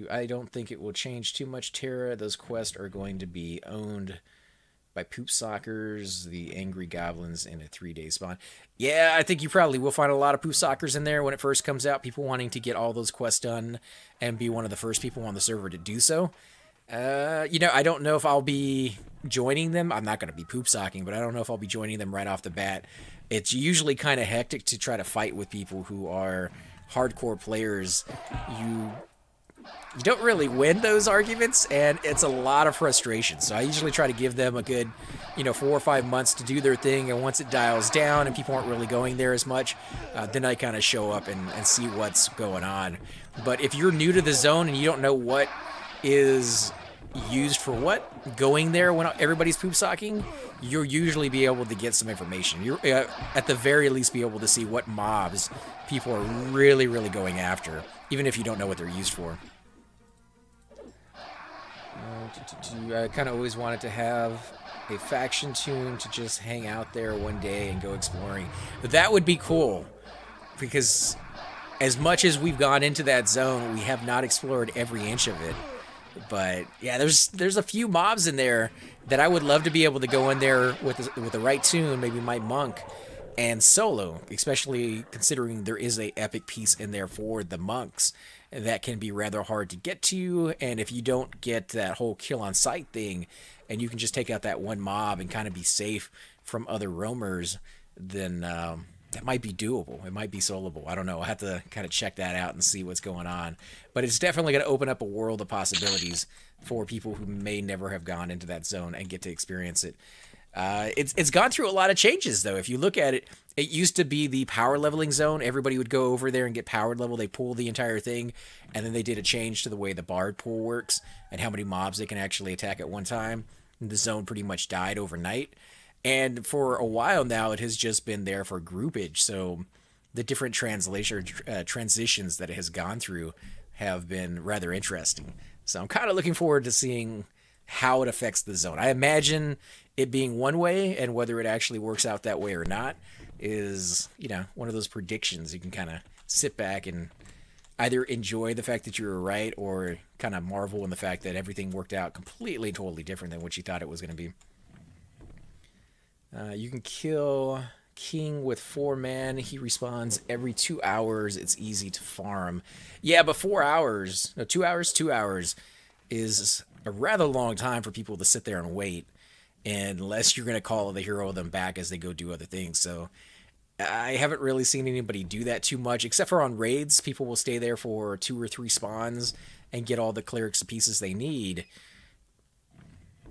I don't think it will change too much, Terra. Those quests are going to be owned by Poop Sockers, the Angry Goblins, and a 3-day spawn. Yeah, I think you probably will find a lot of Poop Sockers in there when it first comes out. People wanting to get all those quests done and be one of the first people on the server to do so. I don't know if I'll be joining them. I'm not going to be poop socking, but I don't know if I'll be joining them right off the bat. It's usually kind of hectic to try to fight with people who are hardcore players. You don't really win those arguments, and it's a lot of frustration. So I usually try to give them a good, 4 or 5 months to do their thing, and once it dials down and people aren't really going there as much, then I kind of show up and see what's going on. But if you're new to the zone and you don't know what is used for what, going there when everybody's poop socking, you'll usually be able to get some information. You're at the very least be able to see what mobs people are really, really going after, even if you don't know what they're used for. I kind of always wanted to have a faction tune to just hang out there one day and go exploring. But that would be cool, because as much as we've gone into that zone, we have not explored every inch of it. But yeah, there's a few mobs in there that I would love to be able to go in there with the right tune, maybe my monk, and solo, especially considering there is a epic piece in there for the monks that can be rather hard to get to. And if you don't get that whole kill on sight thing, and you can just take out that one mob and kind of be safe from other roamers, then that might be doable. It might be soloable. I don't know. I'll have to kind of check that out and see what's going on. But it's definitely going to open up a world of possibilities for people who may never have gone into that zone and get to experience it. It's gone through a lot of changes, though. If you look at it, it used to be the power leveling zone. Everybody would go over there and get powered level. They pull the entire thing, and then they did a change to the way the bard pool works and how many mobs they can actually attack at one time. And the zone pretty much died overnight. And for a while now, it has just been there for groupage. So the different transitions that it has gone through have been rather interesting. So I'm kind of looking forward to seeing how it affects the zone. I imagine it being one way, and whether it actually works out that way or not is, one of those predictions. You can kind of sit back and either enjoy the fact that you were right, or kind of marvel in the fact that everything worked out completely, totally different than what you thought it was going to be. You can kill King with 4 man. He respawns every 2 hours. It's easy to farm. Yeah, but 4 hours, no, 2 hours, 2 hours is a rather long time for people to sit there and wait, unless you're going to call the hero of them back as they go do other things. So I haven't really seen anybody do that too much, except for on raids. People will stay there for 2 or 3 spawns and get all the clerics pieces they need.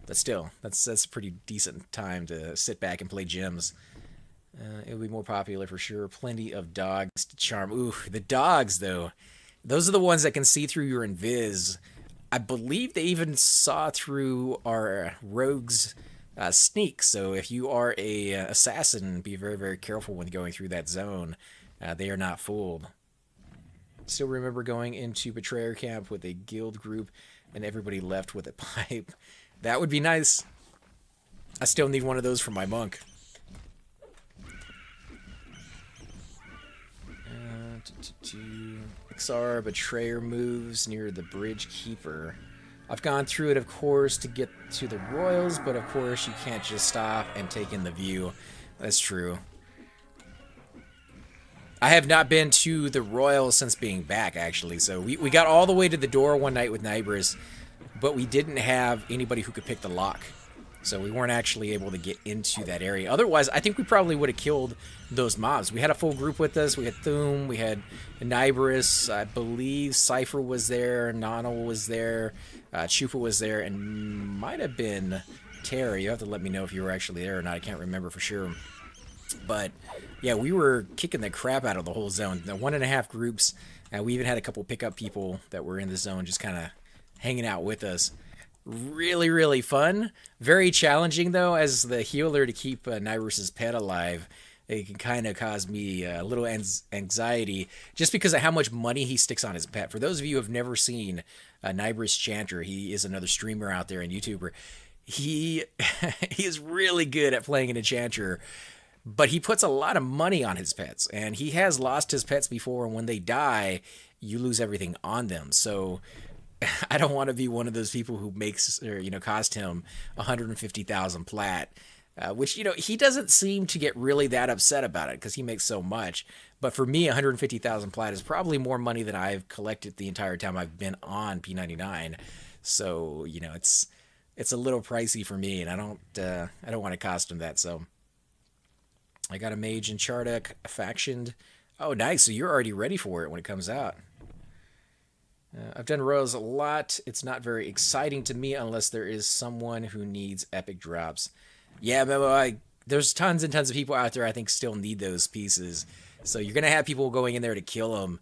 But still, that's a pretty decent time to sit back and play gems. It'll be more popular for sure. Plenty of dogs to charm. Ooh, the dogs, though. Those are the ones that can see through your invis. I believe they even saw through our rogues' sneak. So if you are a assassin, be very, very careful when going through that zone. They are not fooled. Still remember going into Betrayer Camp with a guild group, and everybody left with a pipe. That would be nice. I still need one of those for my monk. XR Betrayer moves near the Bridge Keeper. I've gone through it, of course, to get to the Royals, but of course you can't just stop and take in the view. That's true. I have not been to the Royals since being back, actually. So we got all the way to the door one night with Nibris, but we didn't have anybody who could pick the lock. So we weren't actually able to get into that area. Otherwise, I think we probably would have killed those mobs. We had a full group with us. We had Thum, we had Nibris, I believe Cypher was there, Nonal was there, Chupa was there, and might have been Terra. You have to let me know if you were actually there or not. I can't remember for sure. But yeah, we were kicking the crap out of the whole zone. The 1.5 groups, and we even had a couple pickup people that were in the zone just kind of hanging out with us. Really, really fun. Very challenging, though, as the healer, to keep Nibris's pet alive. It can kind of cause me a little anxiety just because of how much money he sticks on his pet. For those of you who have never seen Nibris Chanter, he is another streamer out there and YouTuber. He is really good at playing an enchanter, but he puts a lot of money on his pets, and he has lost his pets before, and when they die, you lose everything on them. So I don't want to be one of those people who makes, or cost him 150,000 plat, which he doesn't seem to get really that upset about it because he makes so much. But for me, 150,000 plat is probably more money than I've collected the entire time I've been on P99. So it's a little pricey for me, and I don't want to cost him that. So I got a mage in Chardek, factioned. Oh, nice. So you're already ready for it when it comes out. I've done Royals a lot. It's not very exciting to me unless there is someone who needs epic drops. Yeah, Memo, there's tons and tons of people out there I think still need those pieces. So you're going to have people going in there to kill them.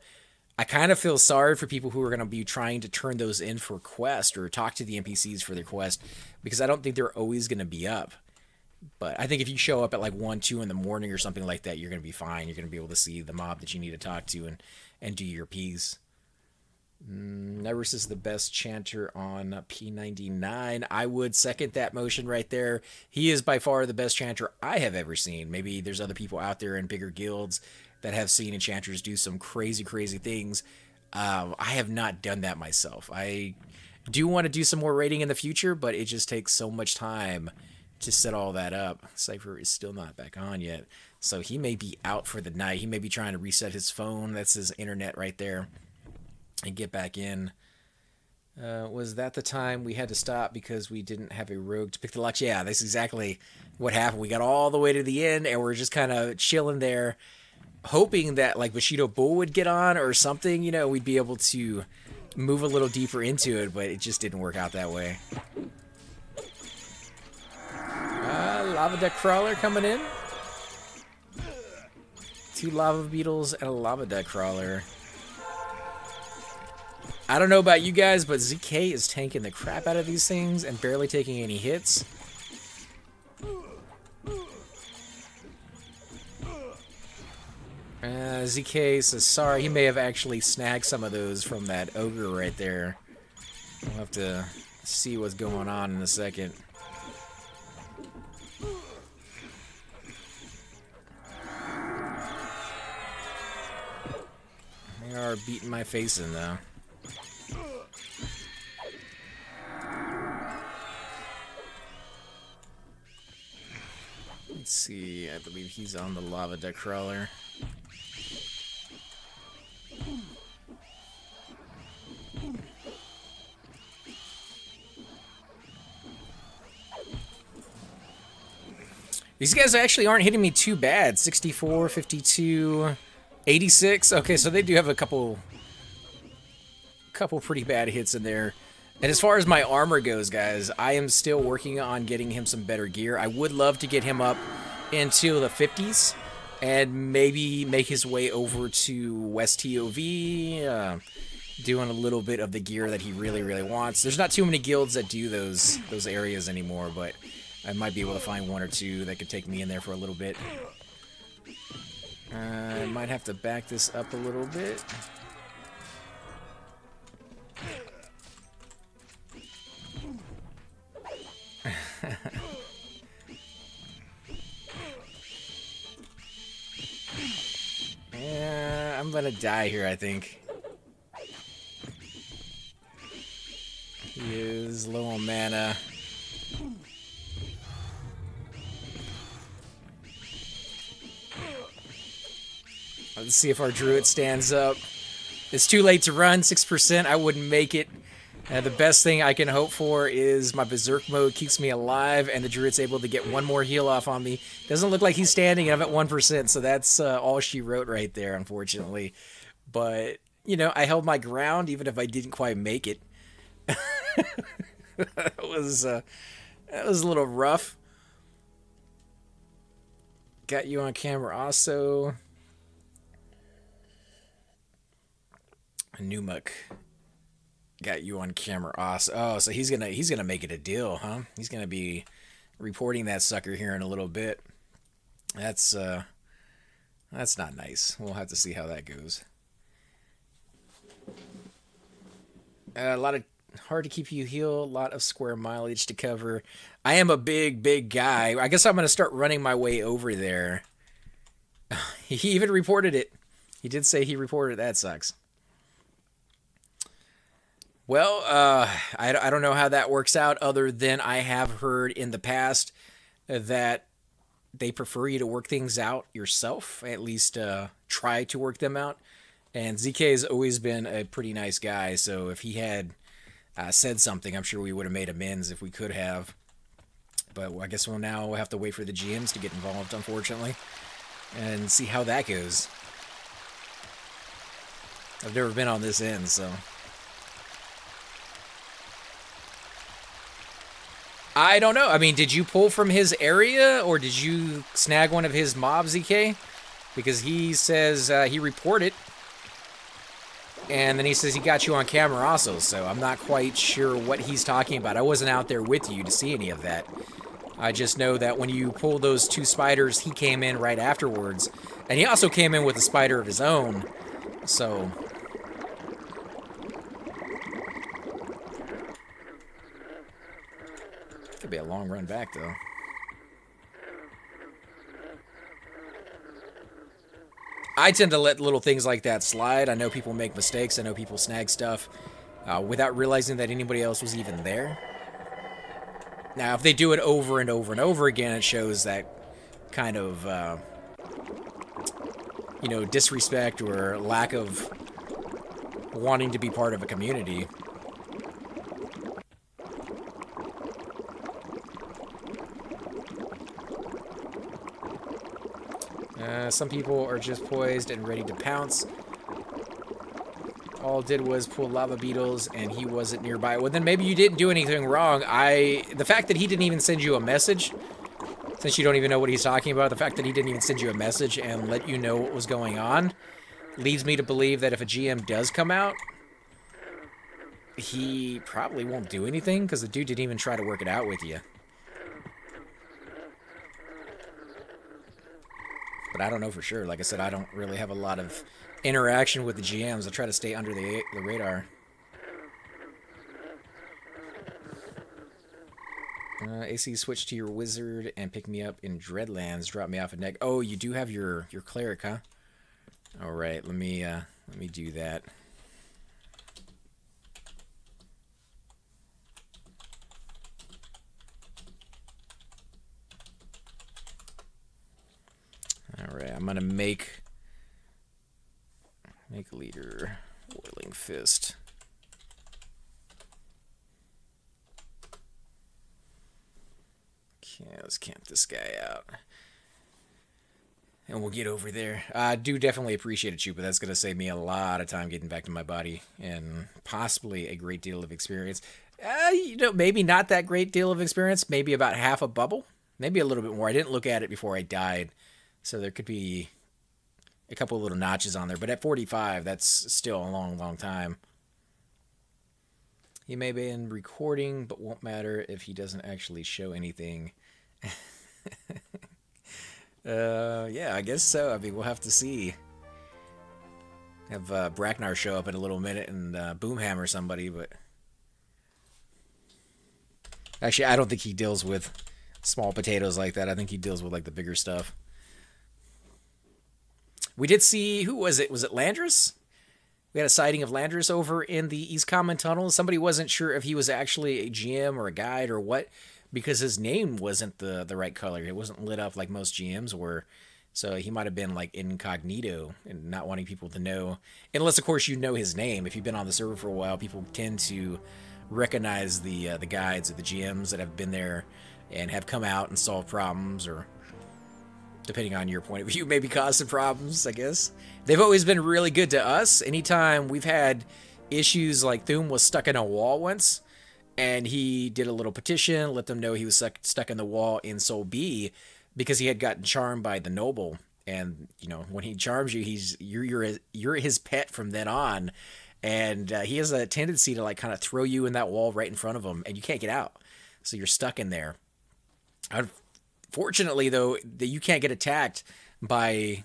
I kind of feel sorry for people who are going to be trying to turn those in for quest or talk to the NPCs for their quest, because I don't think they're always going to be up. But I think if you show up at like 1, 2 in the morning or something like that, you're going to be fine. You're going to be able to see the mob that you need to talk to and do your piece. Neverus is the best chanter on P99. I would second that motion right there. He is by far the best chanter I have ever seen. Maybe there's other people out there in bigger guilds that have seen enchanters do some crazy, crazy things. I have not done that myself. I do want to do some more raiding in the future, but it just takes so much time to set all that up. Cypher is still not back on yet, so he may be out for the night. He may be trying to reset his phone. That's his internet right there. And get back in. Was that the time we had to stop because we didn't have a rogue to pick the locks? Yeah, that's exactly what happened. We got all the way to the end, and we're just kind of chilling there, hoping that like Bushido Bull would get on or something. We'd be able to move a little deeper into it, but it just didn't work out that way. Lava Duck Crawler coming in. 2 Lava Beetles and a Lava Duck Crawler. I don't know about you guys, but ZK is tanking the crap out of these things and barely taking any hits. ZK says sorry. He may have actually snagged some of those from that Ogre right there. We'll have to see what's going on in a second. They are beating my face in, though. Let's see, I believe he's on the Lava Duck Crawler. These guys actually aren't hitting me too bad. 64, 52, 86. Okay, so they do have a couple pretty bad hits in there. And as far as my armor goes, guys, I am still working on getting him some better gear. I would love to get him up into the 50s and maybe make his way over to West TOV, doing a little bit of the gear that he really, really wants. There's not too many guilds that do those areas anymore, but I might be able to find 1 or 2 that could take me in there for a little bit. I might have to back this up a little bit. Yeah, I'm gonna die here, I think. He is low on mana. Let's see if our druid stands up. It's too late to run, 6%. I wouldn't make it. The best thing I can hope for is my berserk mode keeps me alive and the druid's able to get 1 more heal off on me. Doesn't look like he's standing. I'm at 1%, so that's all she wrote right there, unfortunately. But, I held my ground even if I didn't quite make it. That was a little rough. Got you on camera also. Numuk. Got you on camera. Awesome. Oh, so he's gonna make it a deal, huh? He's gonna be reporting that sucker here in a little bit. That's not nice. We'll have to see how that goes. A lot of hard to keep you healed. A lot of square mileage to cover. I am a big guy. I guess I'm gonna start running my way over there. He even reported it. He did say he reported it. That sucks. Well, I don't know how that works out other than I have heard in the past that they prefer you to work things out yourself, at least try to work them out. And ZK has always been a pretty nice guy, so if he had said something, I'm sure we would have made amends if we could have. But I guess we'll have to wait for the GMs to get involved, unfortunately, and see how that goes. I've never been on this end, so. I don't know. I mean, did you pull from his area, or did you snag one of his mobs, ZK? Because he says he reported, and then he says he got you on camera also, so I'm not quite sure what he's talking about. I wasn't out there with you to see any of that. I just know that when you pull those two spiders, he came in right afterwards, and he also came in with a spider of his own, so... Could be a long run back, though. I tend to let little things like that slide. I know people make mistakes. I know people snag stuff without realizing that anybody else was even there. Now, if they do it over and over and over again, it shows that kind of, you know, disrespect or lack of wanting to be part of a community. Some people are just poised and ready to pounce. All did was pull lava beetles, and he wasn't nearby. Well, then maybe you didn't do anything wrong. The fact that he didn't even send you a message, since you don't even know what he's talking about, the fact that he didn't even send you a message and let you know what was going on, leads me to believe that if a GM does come out, he probably won't do anything, because the dude didn't even try to work it out with you. But I don't know for sure. Like I said, I don't really have a lot of interaction with the GMs. I try to stay under the radar. AC, switch to your wizard and pick me up in Dreadlands. Drop me off a neck. Oh, you do have your cleric, huh? All right, let me do that. Alright, I'm gonna make leader Whirling Fist. Okay, let's camp this guy out. And we'll get over there. I do definitely appreciate it, you, but that's gonna save me a lot of time getting back to my body and possibly a great deal of experience. You know, maybe not that great deal of experience, maybe about half a bubble, maybe a little bit more. I didn't look at it before I died. So there could be a couple of little notches on there. But at 45, that's still a long, long time. He may be in recording, but won't matter if he doesn't actually show anything. Yeah, I guess so. I mean, we'll have to see. Have Bracknar show up in a little minute and boomhammer somebody, but... Actually, I don't think he deals with small potatoes like that. I think he deals with, like, the bigger stuff. We did see, who was it? Was it Landris? We had a sighting of Landris over in the East Common Tunnel. Somebody wasn't sure if he was actually a GM or a guide or what, because his name wasn't the right color. It wasn't lit up like most GMs were. So he might have been like incognito and not wanting people to know. Unless, of course, you know his name. If you've been on the server for a while, people tend to recognize the guides or the GMs that have been there and have come out and solved problems, or depending on your point of view, maybe cause some problems, I guess. They've always been really good to us. Anytime we've had issues, like Thum was stuck in a wall once, and he did a little petition, let them know he was stuck in the wall in Soul B because he had gotten charmed by the noble. And, you know, when he charms you, you're his pet from then on. And he has a tendency to, like, kind of throw you in that wall right in front of him, and you can't get out. So you're stuck in there. Fortunately, though, that you can't get attacked by,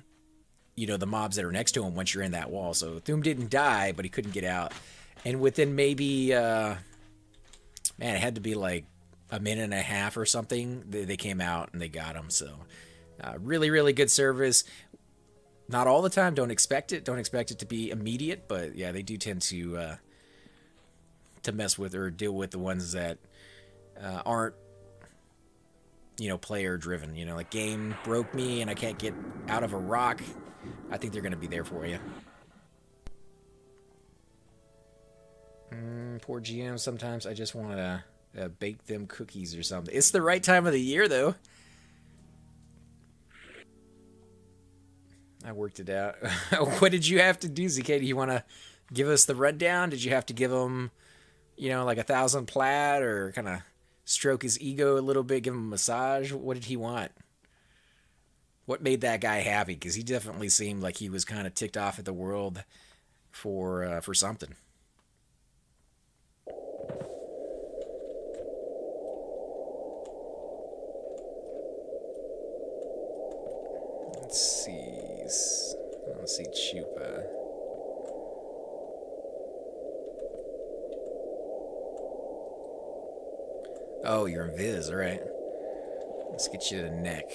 you know, the mobs that are next to him once you're in that wall. So Thum didn't die, but he couldn't get out. And within maybe, man, it had to be like a minute and a half or something, they came out and they got him. So really, really good service. Not all the time. Don't expect it. Don't expect it to be immediate. But yeah, they do tend to to mess with or deal with the ones that aren't, player driven. Like game broke me and I can't get out of a rock. I think they're going to be there for you. Poor GM, sometimes I just want to bake them cookies or something. It's the right time of the year, though. I worked it out. What did you have to do, ZK? Do you want to give us the rundown? Did you have to give him, like 1,000 plat, or kind of stroke his ego a little bit, give him a massage? What did he want? What made that guy happy? Because he definitely seemed like he was kind of ticked off at the world for something. Let's see, Chupa. Oh, you're in Viz, alright. Let's get you to neck.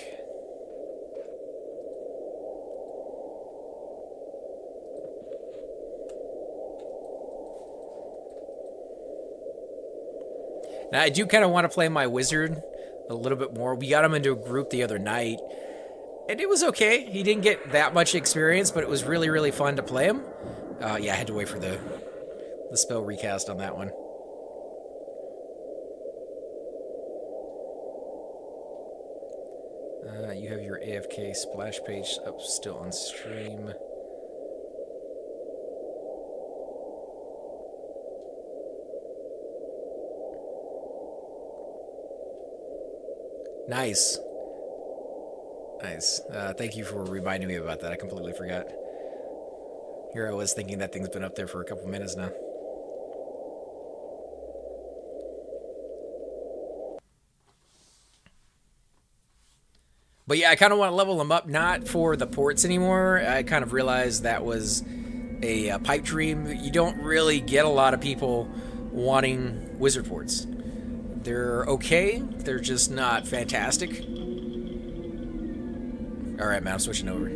Now, I do kind of want to play my wizard a little bit more. We got him into a group the other night, and it was okay. He didn't get that much experience, but it was really, really fun to play him. Yeah, I had to wait for the spell recast on that one. You have your AFK splash page up still on stream. Nice. Nice. Thank you for reminding me about that. I completely forgot. Here I was thinking that thing's been up there for a couple minutes now. But yeah, I kind of want to level them up, not for the ports anymore. I kind of realized that was a pipe dream. You don't really get a lot of people wanting wizard ports. They're okay. They're just not fantastic. Alright, man, I'm switching over.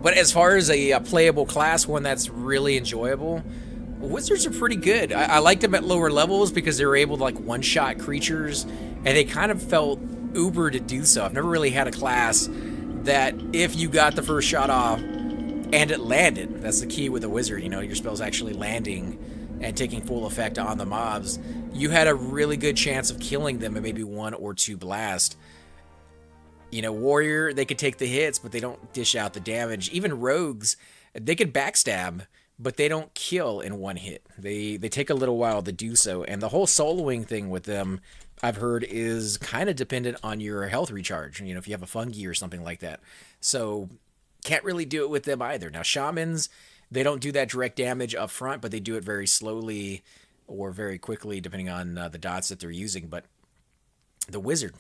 But as far as a playable class, one that's really enjoyable, wizards are pretty good. I liked them at lower levels because they were able to, like, one-shot creatures, and they kind of felt uber to do so. I've never really had a class that if you got the first shot off and it landed, that's the key with a wizard, your spell's actually landing and taking full effect on the mobs, you had a really good chance of killing them in maybe 1 or 2 blasts. Warrior, they could take the hits, but they don't dish out the damage. Even rogues, they could backstab, but they don't kill in 1 hit. They take a little while to do so, and the whole soloing thing with them, I've heard, is kind of dependent on your health recharge, if you have a fungi or something like that. So, can't really do it with them either. Now, shamans, they don't do that direct damage up front, but they do it very slowly or very quickly, depending on the dots that they're using. But the wizard,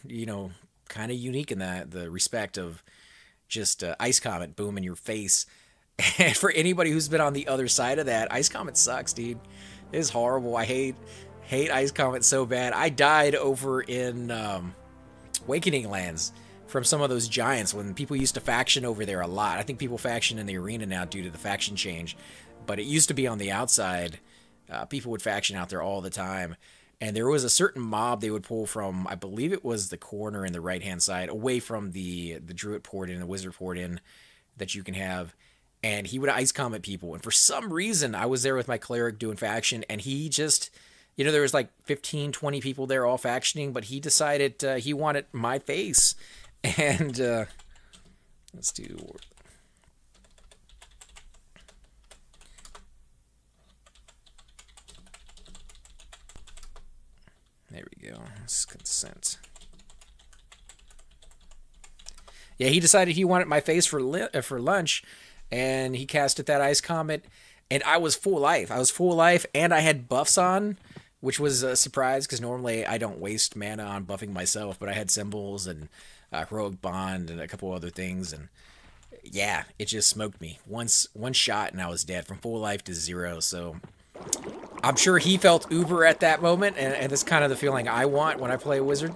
kind of unique in the respect of just Ice Comet, boom, in your face. And for anybody who's been on the other side of that, Ice Comet sucks, dude. It is horrible. I hate Ice Comet so bad. I died over in Awakening Lands from some of those giants when people used to faction over there a lot. I think people faction in the arena now due to the faction change, but it used to be on the outside. People would faction out there all the time, and there was a certain mob they would pull from, I believe it was the corner in the right-hand side, away from the druid port in, the wizard port in that you can have, and he would Ice Comet people, and for some reason, I was there with my cleric doing faction, and he just... there was like 15, 20 people there all factioning, but he decided he wanted my face. And let's do... There we go. Let's consent. Yeah, he decided he wanted my face for lunch, and he casted that Ice Comet, and I was full life. I was full life, and I had buffs on, which was a surprise, because normally I don't waste mana on buffing myself, but I had symbols and Heroic Bond and a couple other things, and yeah, it just smoked me. One shot and I was dead, from full life to 0, so I'm sure he felt uber at that moment, and that's kind of the feeling I want when I play a wizard.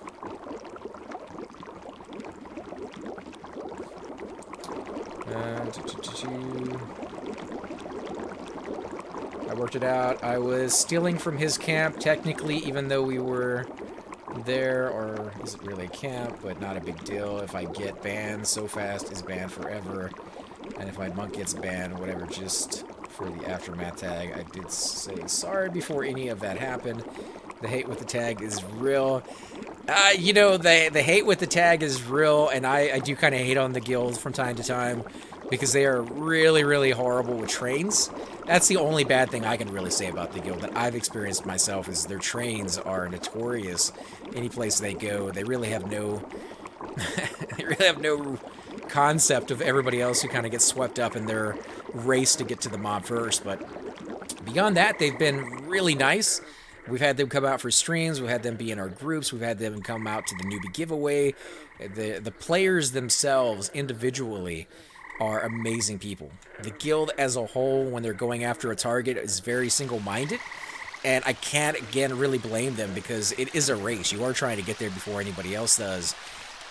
I worked it out. I was stealing from his camp, technically, even though we were there, or is it really a camp, but not a big deal. If I get banned so fast, is banned forever. And if my monk gets banned, whatever, just for the aftermath tag, I did say sorry before any of that happened. The hate with the tag is real. You know, the hate with the tag is real, and I do kind of hate on the guild from time to time because they are really, really horrible with trains. That's the only bad thing I can really say about the guild that I've experienced myself, is their trains are notorious. Any place they go, they really have no they really have no concept of everybody else who kind of gets swept up in their race to get to the mob first. But beyond that, they've been really nice. We've had them come out for streams. We've had them be in our groups. We've had them come out to the newbie giveaway. The players themselves individually are amazing people. The guild as a whole, when they're going after a target, is very single-minded. And I can't, again, really blame them because it is a race. You are trying to get there before anybody else does.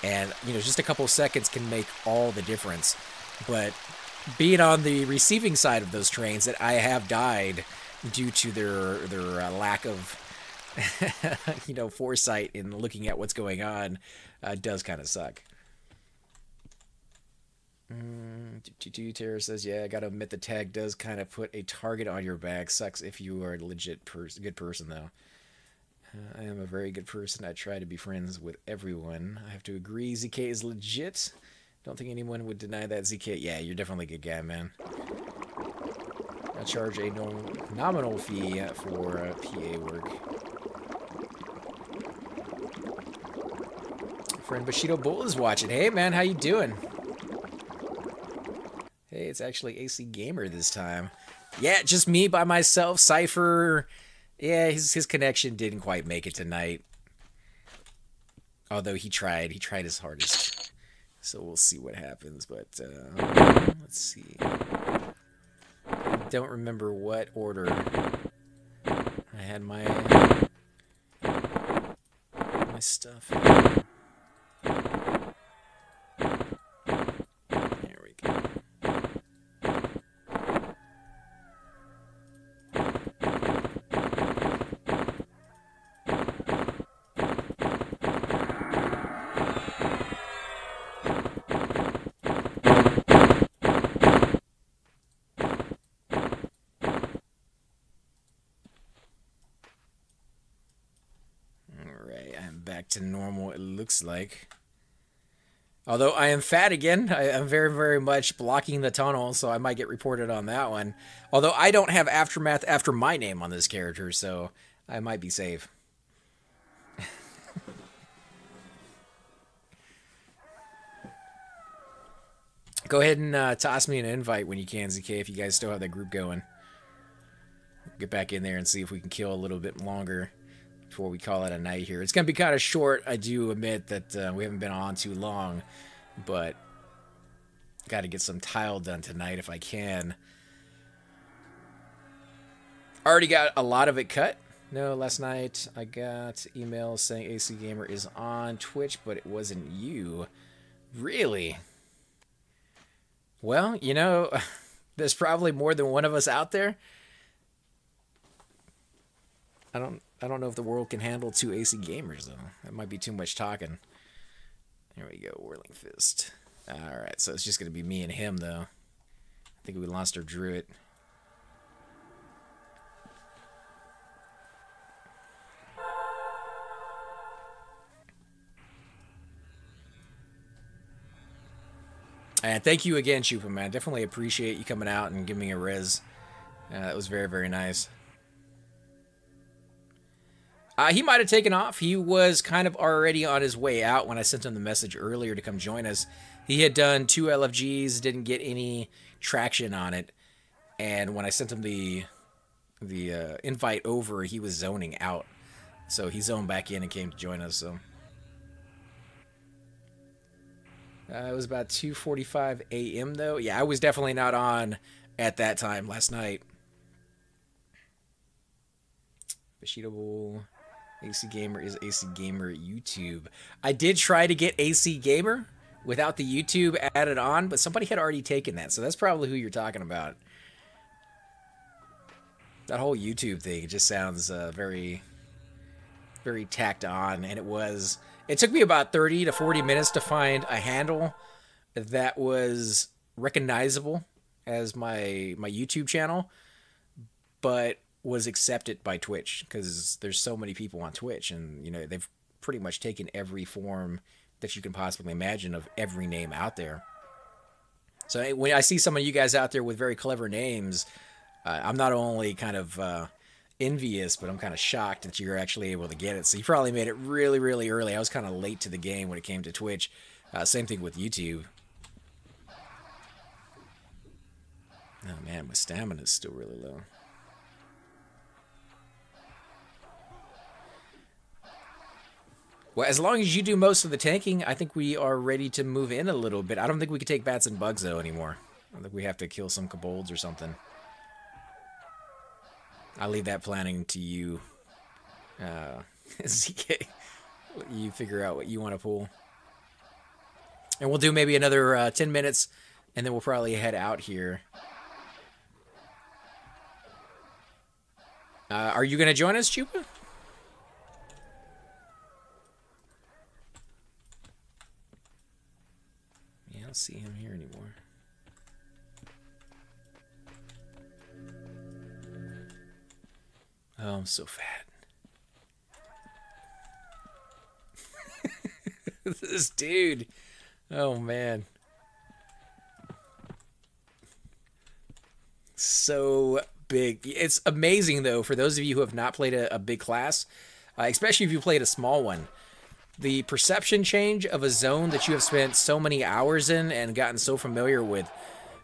And, you know, just a couple seconds can make all the difference. But being on the receiving side of those trains, that I have died due to their lack of, you know, foresight in looking at what's going on, does kind of suck. Terror says, yeah, I gotta admit the tag does kind of put a target on your back. Sucks if you are a legit good person, though. I am a very good person. I try to be friends with everyone. I have to agree, ZK is legit. Don't think anyone would deny that, ZK. Yeah, you're definitely a good guy, man. I charge a nominal fee for PA work. Friend Bushido Bull is watching. Hey, man, how you doing? Hey, it's actually AC Gamer this time. Yeah, just me by myself. Cypher, yeah, his connection didn't quite make it tonight. Although he tried his hardest. So we'll see what happens, but let's see. I don't remember what order I had my stuff. There we go. Back to normal, it looks like. Although I am fat again, I am very, very much blocking the tunnel, so I might get reported on that one. Although I don't have Aftermath after my name on this character, so I might be safe. Go ahead and toss me an invite when you can, ZK, if you guys still have that group going. Get back in there and see if we can kill a little bit longer before we call it a night here. It's going to be kind of short. I do admit that we haven't been on too long, but got to get some tile done tonight if I can. Already got a lot of it cut. No, last night I got emails saying AC Gamer is on Twitch, but it wasn't you. Really? Well, you know, there's probably more than one of us out there. I don't know if the world can handle 2 AC Gamers, though. That might be too much talking. There we go, Whirling Fist. Alright, so it's just going to be me and him, though. I think we lost our Druid. And thank you again, Chupa, man. Definitely appreciate you coming out and giving me a res. That was very, very nice. He might have taken off. He was kind of already on his way out when I sent him the message earlier to come join us. He had done 2 LFGs, didn't get any traction on it. And when I sent him the invite over, he was zoning out. So he zoned back in and came to join us. So it was about 2:45 a.m. though. Yeah, I was definitely not on at that time last night. Bushido AC Gamer is AC Gamer YouTube. I did try to get AC Gamer without the YouTube added on, but somebody had already taken that, so that's probably who you're talking about. That whole YouTube thing, it just sounds very, very tacked on. And it took me about 30 to 40 minutes to find a handle that was recognizable as my YouTube channel, but was accepted by Twitch, because there's so many people on Twitch, and they've pretty much taken every form that you can possibly imagine of every name out there. So when I see some of you guys out there with very clever names, I'm not only kind of envious, but I'm kind of shocked that you're actually able to get it. So you probably made it really, really early. I was kind of late to the game when it came to Twitch. Same thing with YouTube. Oh man, my stamina is still really low. Well, as long as you do most of the tanking, I think we are ready to move in a little bit. I don't think we can take bats and bugs, though, anymore. I think we have to kill some kobolds or something. I'll leave that planning to you, ZK. You figure out what you want to pull. And we'll do maybe another 10 minutes, and then we'll probably head out here. Are you going to join us, Chupa? I don't see him here anymore. Oh, I'm so fat. This dude. Oh, man. So big. It's amazing, though, for those of you who have not played a big class, especially if you played a small one. The perception change of a zone that you have spent so many hours in and gotten so familiar with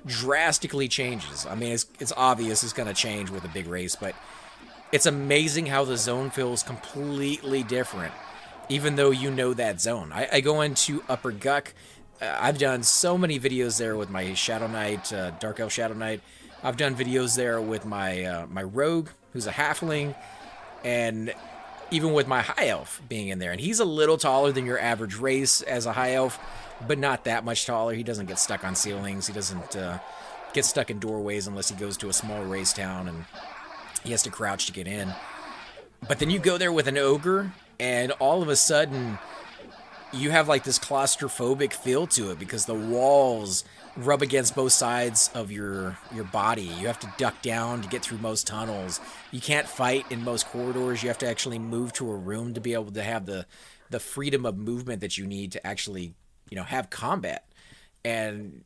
drastically changes. I mean, it's obvious it's going to change with a big race, but it's amazing how the zone feels completely different, even though you know that zone. I go into Upper Guck. I've done so many videos there with my Shadow Knight, Dark Elf Shadow Knight. I've done videos there with my my Rogue, who's a halfling, and even with my High Elf being in there. And he's a little taller than your average race as a High Elf, but not that much taller. He doesn't get stuck on ceilings. He doesn't get stuck in doorways unless he goes to a small race town and he has to crouch to get in. But then you go there with an Ogre, and all of a sudden you have like this claustrophobic feel to it because the walls rub against both sides of your body. You have to duck down to get through most tunnels. You can't fight in most corridors. You have to actually move to a room to be able to have the freedom of movement that you need to actually, have combat. And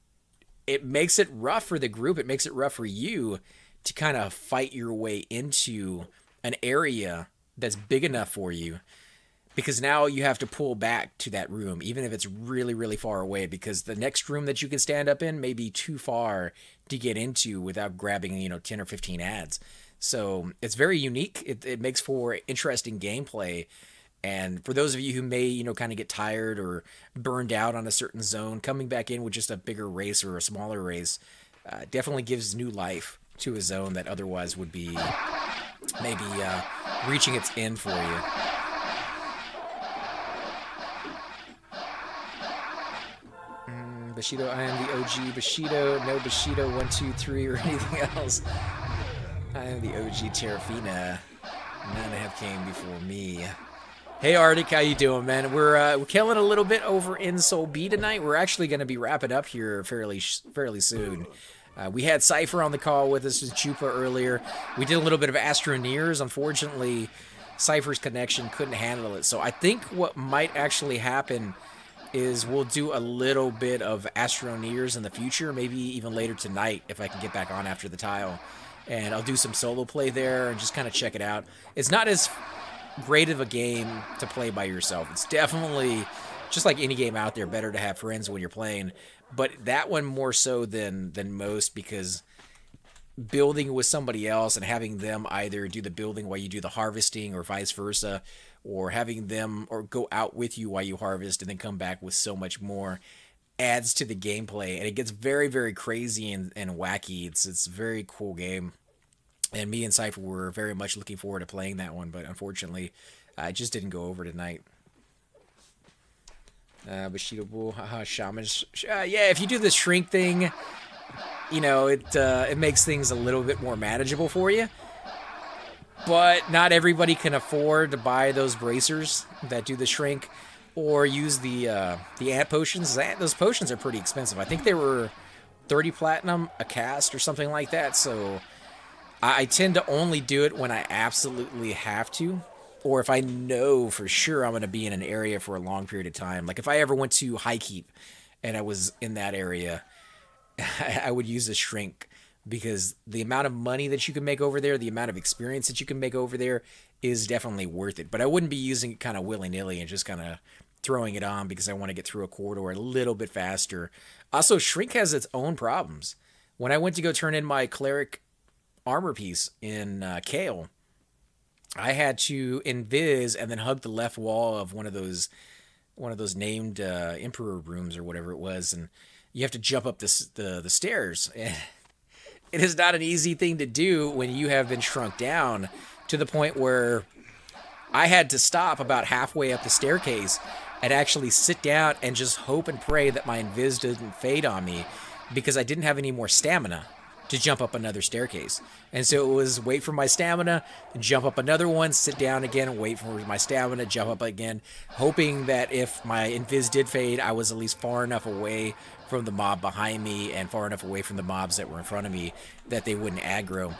it makes it rough for the group. It makes it rough for you to kind of fight your way into an area that's big enough for you, because now you have to pull back to that room, even if it's really, really far away, because the next room that you can stand up in may be too far to get into without grabbing, 10 or 15 ads. So it's very unique. It makes for interesting gameplay. And for those of you who may, kind of get tired or burned out on a certain zone, coming back in with just a bigger race or a smaller race definitely gives new life to a zone that otherwise would be maybe reaching its end for you. Bushido, I am the OG Bushido. No Bushido 1, 2, 3 or anything else. I am the OG Terrafina. None have came before me. Hey Arctic, how you doing, man? We're killing a little bit over in Soul B tonight. We're actually going to be wrapping up here fairly soon. We had Cypher on the call with us and Chupa earlier. We did a little bit of Astroneers. Unfortunately, Cypher's connection couldn't handle it. So I think what might actually happen is we'll do a little bit of Astroneers in the future, maybe even later tonight if I can get back on after the tile. And I'll do some solo play there and just kind of check it out. It's not as great of a game to play by yourself. It's definitely, just like any game out there, better to have friends when you're playing. But that one more so than most, because building with somebody else and having them either do the building while you do the harvesting or vice versa, or having them or go out with you while you harvest and then come back with so much more, adds to the gameplay. And it gets very, very crazy and wacky. It's a very cool game. And me and Cypher were very much looking forward to playing that one, but unfortunately, it just didn't go over tonight. Bushido Bull, haha, Shamans. Yeah, if you do the shrink thing, it makes things a little bit more manageable for you. but not everybody can afford to buy those bracers that do the shrink or use the ant potions. Those potions are pretty expensive. I think they were 30 platinum a cast or something like that. So I tend to only do it when I absolutely have to, or if I know for sure I'm going to be in an area for a long period of time. Like if I ever went to High Keep and I was in that area, I would use a shrink, because the amount of money that you can make over there, the amount of experience that you can make over there is definitely worth it. But I wouldn't be using it kind of willy-nilly and just kind of throwing it on because I want to get through a corridor a little bit faster. Also, shrink has its own problems. When I went to go turn in my cleric armor piece in Kale, I had to invis and then hug the left wall of one of those named emperor rooms or whatever it was, and you have to jump up the stairs. It is not an easy thing to do when you have been shrunk down to the point where I had to stop about halfway up the staircase and actually sit down and just hope and pray that my invis didn't fade on me, because I didn't have any more stamina to jump up another staircase. And so it was wait for my stamina, jump up another one, sit down again, wait for my stamina, jump up again, hoping that if my invis did fade, I was at least far enough away from the mob behind me and far enough away from the mobs that were in front of me that they wouldn't aggro.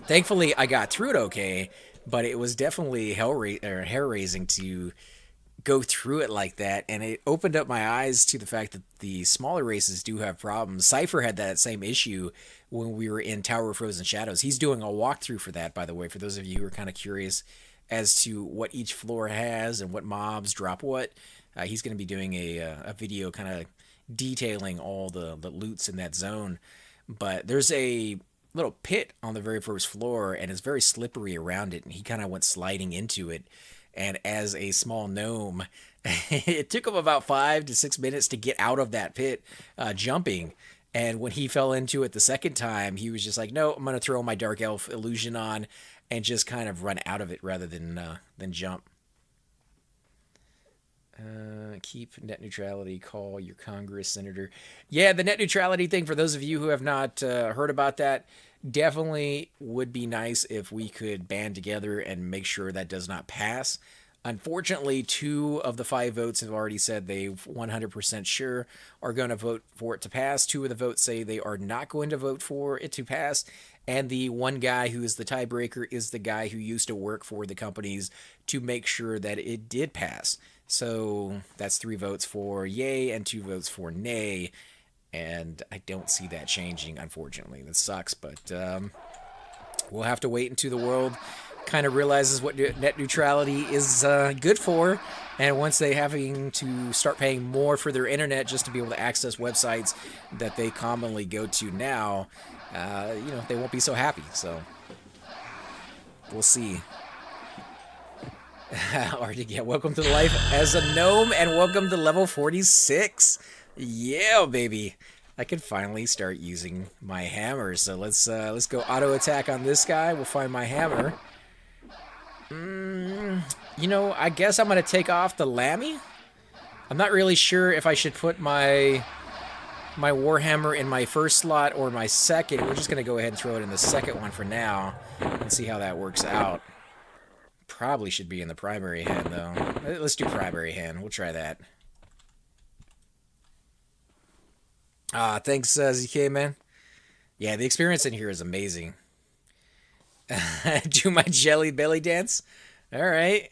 Thankfully, I got through it okay, but it was definitely hair-raising to go through it like that, and it opened up my eyes to the fact that the smaller races do have problems. Cypher had that same issue when we were in Tower of Frozen Shadows. He's doing a walkthrough for that, by the way, for those of you who are kind of curious as to what each floor has and what mobs drop what. He's going to be doing a video kind of detailing all the loots in that zone. But there's a little pit on the very first floor, and it's very slippery around it, and he kind of went sliding into it. And as a small gnome, it took him about 5 to 6 minutes to get out of that pit, jumping. And when he fell into it the second time, he was just like, no, I'm going to throw my Dark Elf illusion on and just kind of run out of it rather than jump. Keep net neutrality, call your Congress senator. Yeah, the net neutrality thing, for those of you who have not heard about that, definitely would be nice if we could band together and make sure that does not pass. Unfortunately, 2 of the 5 votes have already said they 100% sure are going to vote for it to pass. 2 of the votes say they are not going to vote for it to pass. And the one guy who is the tiebreaker is the guy who used to work for the companies to make sure that it did pass. So that's 3 votes for yay and 2 votes for nay. And I don't see that changing, unfortunately. That sucks, but we'll have to wait until the world kind of realizes what net neutrality is good for. And once they having to start paying more for their internet just to be able to access websites that they commonly go to now, you know, they won't be so happy. So we'll see. Yeah, welcome to life as a gnome, and welcome to level 46. Yeah, baby. I can finally start using my hammer. So let's go auto attack on this guy. We'll find my hammer. You know, I guess I'm gonna take off the Lammy. I'm not really sure if I should put my Warhammer in my first slot or my second. We're just gonna go ahead and throw it in the second one for now and see how that works out. Probably should be in the primary hand though. Let's do primary hand. We'll try that. Thanks, ZK, man. Yeah, the experience in here is amazing. Do my jelly belly dance. All right.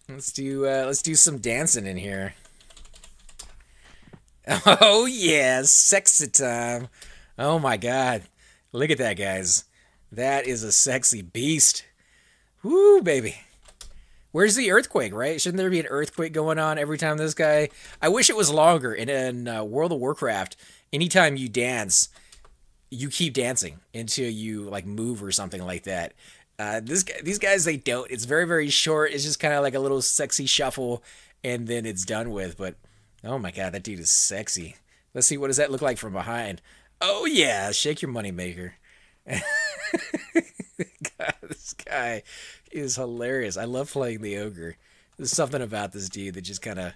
Let's do some dancing in here. Oh yeah, sexy time. Oh my god. Look at that, guys. That is a sexy beast. Woo, baby. Where's the earthquake, right? Shouldn't there be an earthquake going on every time this guy... I wish it was longer. In World of Warcraft, anytime you dance, you keep dancing until you, like, move or something like that. These guys, they don't. It's very, very short. It's just kind of like a little sexy shuffle, and then it's done with. But, oh my god, that dude is sexy. Let's see, what does that look like from behind? Oh yeah, shake your money maker. God, this guy is hilarious. I love playing the Ogre. There's something about this dude that just kind of,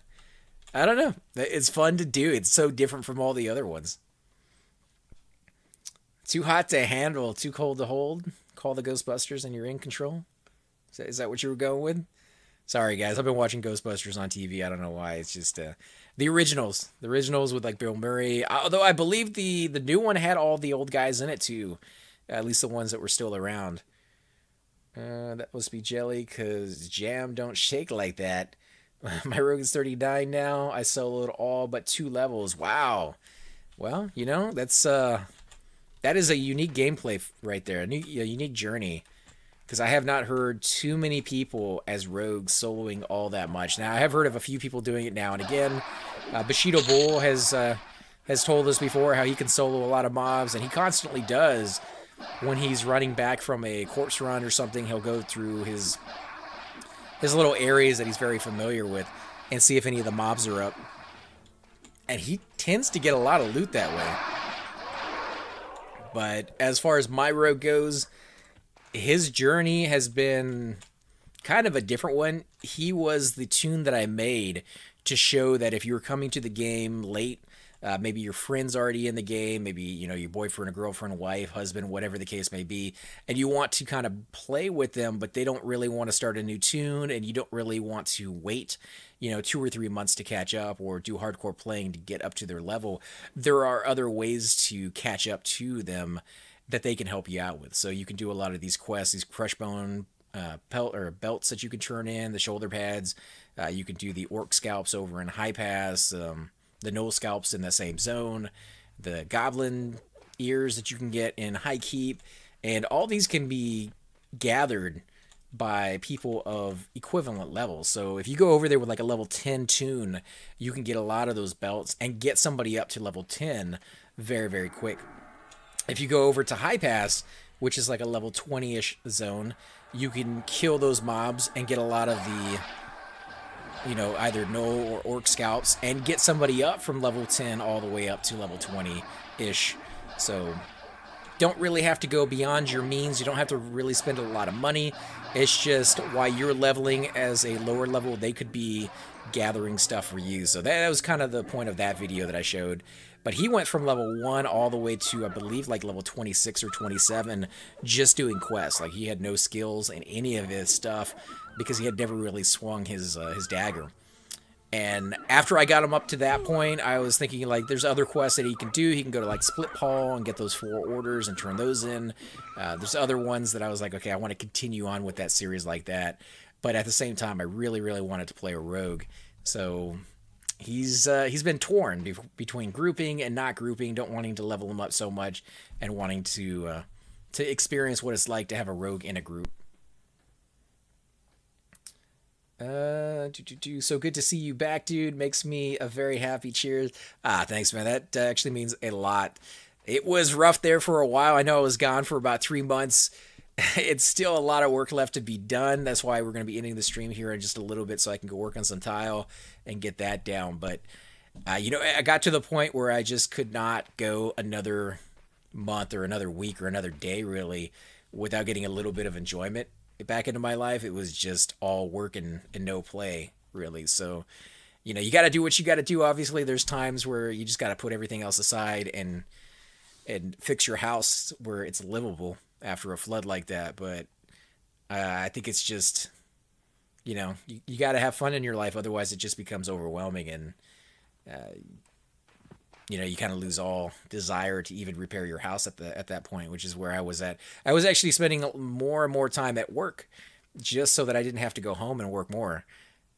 I don't know. It's fun to do. It's so different from all the other ones. Too hot to handle, too cold to hold. call the Ghostbusters and you're in control? Is that what you were going with? Sorry, guys. I've been watching Ghostbusters on TV. I don't know why. It's just the originals. The originals with like Bill Murray. Although I believe the new one had all the old guys in it too. At least the ones that were still around. That must be jelly because jam don't shake like that. My rogue is 39 now. I soloed all but 2 levels. Wow. Well, you know, that is a unique gameplay right there. A unique journey. Because I have not heard too many people as rogues soloing all that much. Now, I have heard of a few people doing it now and again. Bushido Bull has told us before how he can solo a lot of mobs, and he constantly does. When he's running back from a corpse run or something, he'll go through his little areas that he's very familiar with and see if any of the mobs are up. And he tends to get a lot of loot that way. But as far as my rogue goes, his journey has been kind of a different one. He was the tune that I made to show that if you were coming to the game late, maybe your friend's already in the game, maybe, you know, your boyfriend or girlfriend, wife, husband, whatever the case may be, and you want to kind of play with them, but they don't really want to start a new tune, and you don't really want to wait, you know, 2 or 3 months to catch up or do hardcore playing to get up to their level. There are other ways to catch up to them that they can help you out with. So you can do a lot of these quests, these crush bone pelt or belts that you can turn in, the shoulder pads. You can do the orc scalps over in High Pass, the Knoll scalps in the same zone, the goblin ears that you can get in High Keep, and all these can be gathered by people of equivalent levels. So if you go over there with like a level 10 tune, you can get a lot of those belts and get somebody up to level 10 very, very quick. If you go over to High Pass, which is like a level 20-ish zone, you can kill those mobs and get a lot of the, you know, either Knoll or Orc scalps and get somebody up from level 10 all the way up to level 20-ish. So don't really have to go beyond your means. You don't have to really spend a lot of money. It's just while you're leveling as a lower level, they could be gathering stuff for you. So that was kind of the point of that video that I showed. But he went from level 1 all the way to, I believe, like level 26 or 27 just doing quests. Like, he had no skills in any of his stuff because he had never really swung his dagger. And after I got him up to that point, I was thinking, like, there's other quests that he can do. He can go to, like, Split Paw and get those 4 orders and turn those in. There's other ones that I was like, okay, I want to continue on with that series like that. But at the same time, I really, really wanted to play a rogue. So he's been torn between grouping and not grouping, don't wanting to level him up so much, and wanting to experience what it's like to have a rogue in a group. So good to see you back, dude. Makes me a very happy. Cheers. Thanks, man. That actually means a lot. It was rough there for a while. I know I was gone for about 3 months. It's still a lot of work left to be done. That's why we're going to be ending the stream here in just a little bit so I can go work on some tile and get that down. But, you know, I got to the point where I just could not go another month or another week or another day, really, without getting a little bit of enjoyment back into my life. It was just all work and no play, really. So, you know, you got to do what you got to do. Obviously, there's times where you just got to put everything else aside and fix your house where it's livable after a flood like that. But I think it's just, you know, you got to have fun in your life. Otherwise, it just becomes overwhelming, and you know, you kind of lose all desire to even repair your house at that point, which is where I was at. I was actually spending more and more time at work just so that I didn't have to go home and work more,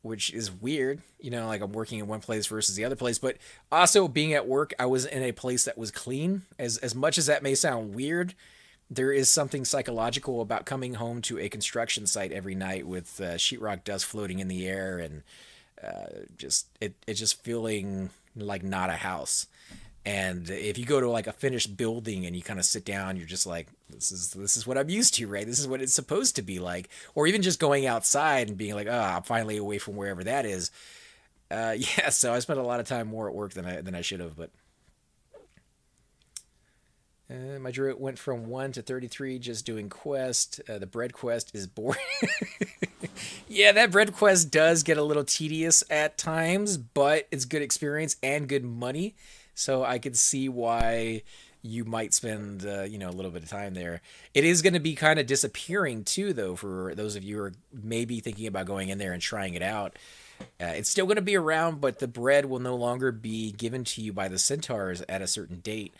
which is weird. You know, like I'm working in one place versus the other place. But also being at work, I was in a place that was clean. As much as that may sound weird, there is something psychological about coming home to a construction site every night with sheetrock dust floating in the air and it just feeling like not a house. And if you go to like a finished building and you kind of sit down, you're just like, this is what I'm used to, right? This is what it's supposed to be like. Or even just going outside and being like, oh, I'm finally away from wherever that is. Yeah, so I spent a lot of time more at work than I should have, but my druid went from 1 to 33 just doing quest. The bread quest is boring. Yeah, that bread quest does get a little tedious at times, but it's good experience and good money. So I could see why you might spend you know, a little bit of time there. It is going to be kind of disappearing too, though, for those of you who are maybe thinking about going in there and trying it out. It's still going to be around, but the bread will no longer be given to you by the centaurs at a certain date.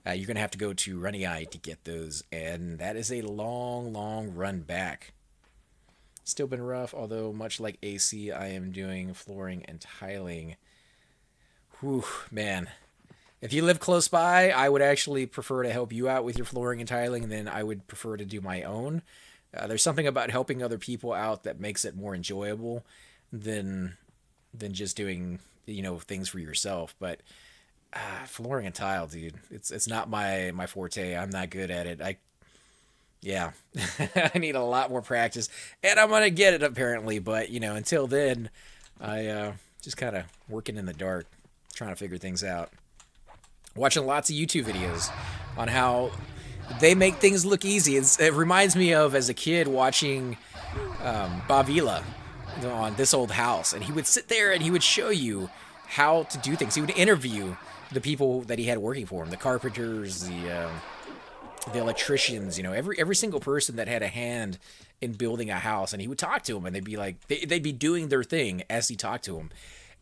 You're going to have to go to Runny Eye to get those, and that is a long, long run back. Still been rough, although much like AC, I am doing flooring and tiling. Whew, man. If you live close by, I would actually prefer to help you out with your flooring and tiling, and then I would prefer to do my own. There's something about helping other people out that makes it more enjoyable than just doing, you know, things for yourself. But flooring and tile, dude, it's not my forte. I'm not good at it. Yeah, I need a lot more practice, and I'm gonna get it apparently. But you know, until then, I just kind of working in the dark, trying to figure things out. Watching lots of YouTube videos on how they make things look easy. It reminds me of, as a kid, watching Bavila on This Old House, and he would sit there and he would show you how to do things. He would interview the people that he had working for him, the carpenters, the electricians, you know, every single person that had a hand in building a house, and he would talk to them, and they'd be like, they'd be doing their thing as he talked to them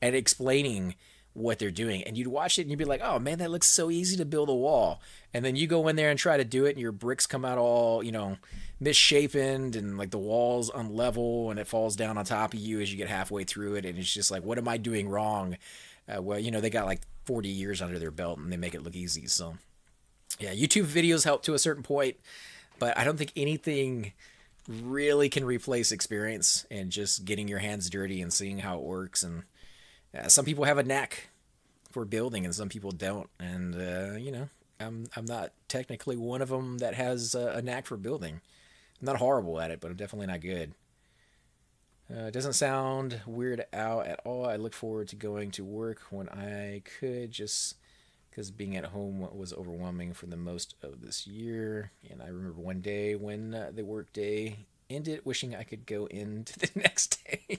and explaining what they're doing, and you'd watch it and you'd be like, oh man, that looks so easy to build a wall. And then you go in there and try to do it, and your bricks come out all, you know, misshapen, and like the walls unlevel, and it falls down on top of you as you get halfway through it, and it's just like, what am I doing wrong? Well, you know, they got like 40 years under their belt, and they make it look easy. So yeah, YouTube videos help to a certain point, but I don't think anything really can replace experience and just getting your hands dirty and seeing how it works. And some people have a knack for building, and some people don't. And you know, I'm not technically one of them that has a knack for building. I'm not horrible at it, but I'm definitely not good. It doesn't sound weird out at all. I look forward to going to work when I could, just because being at home was overwhelming for the most of this year. And I remember one day when the work day ended, wishing I could go into the next day.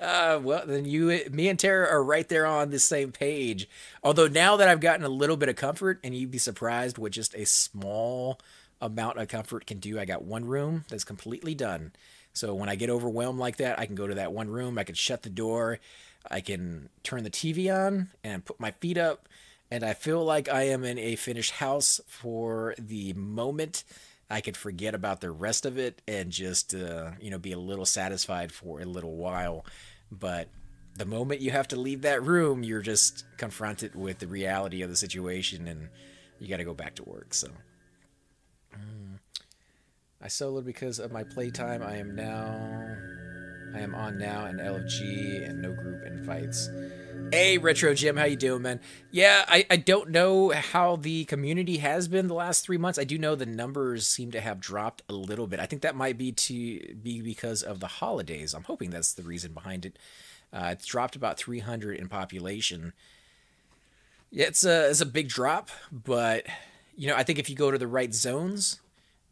Well, then me and Tara are right there on the same page. Although now that I've gotten a little bit of comfort, and you'd be surprised what just a small amount of comfort can do. I got one room that's completely done. So when I get overwhelmed like that, I can go to that one room. I can shut the door. I can turn the TV on and put my feet up. And I feel like I am in a finished house for the moment. I could forget about the rest of it and just, you know, be a little satisfied for a little while. But the moment you have to leave that room, you're just confronted with the reality of the situation, and you got to go back to work. So I soloed because of my playtime. I am on now in LFG and no group invites. Hey, Retro Jim, how you doing, man? Yeah, I don't know how the community has been the last 3 months. I do know the numbers seem to have dropped a little bit. I think that might be because of the holidays. I'm hoping that's the reason behind it. It's dropped about 300 in population. Yeah, it's a big drop, but you know, I think if you go to the right zones,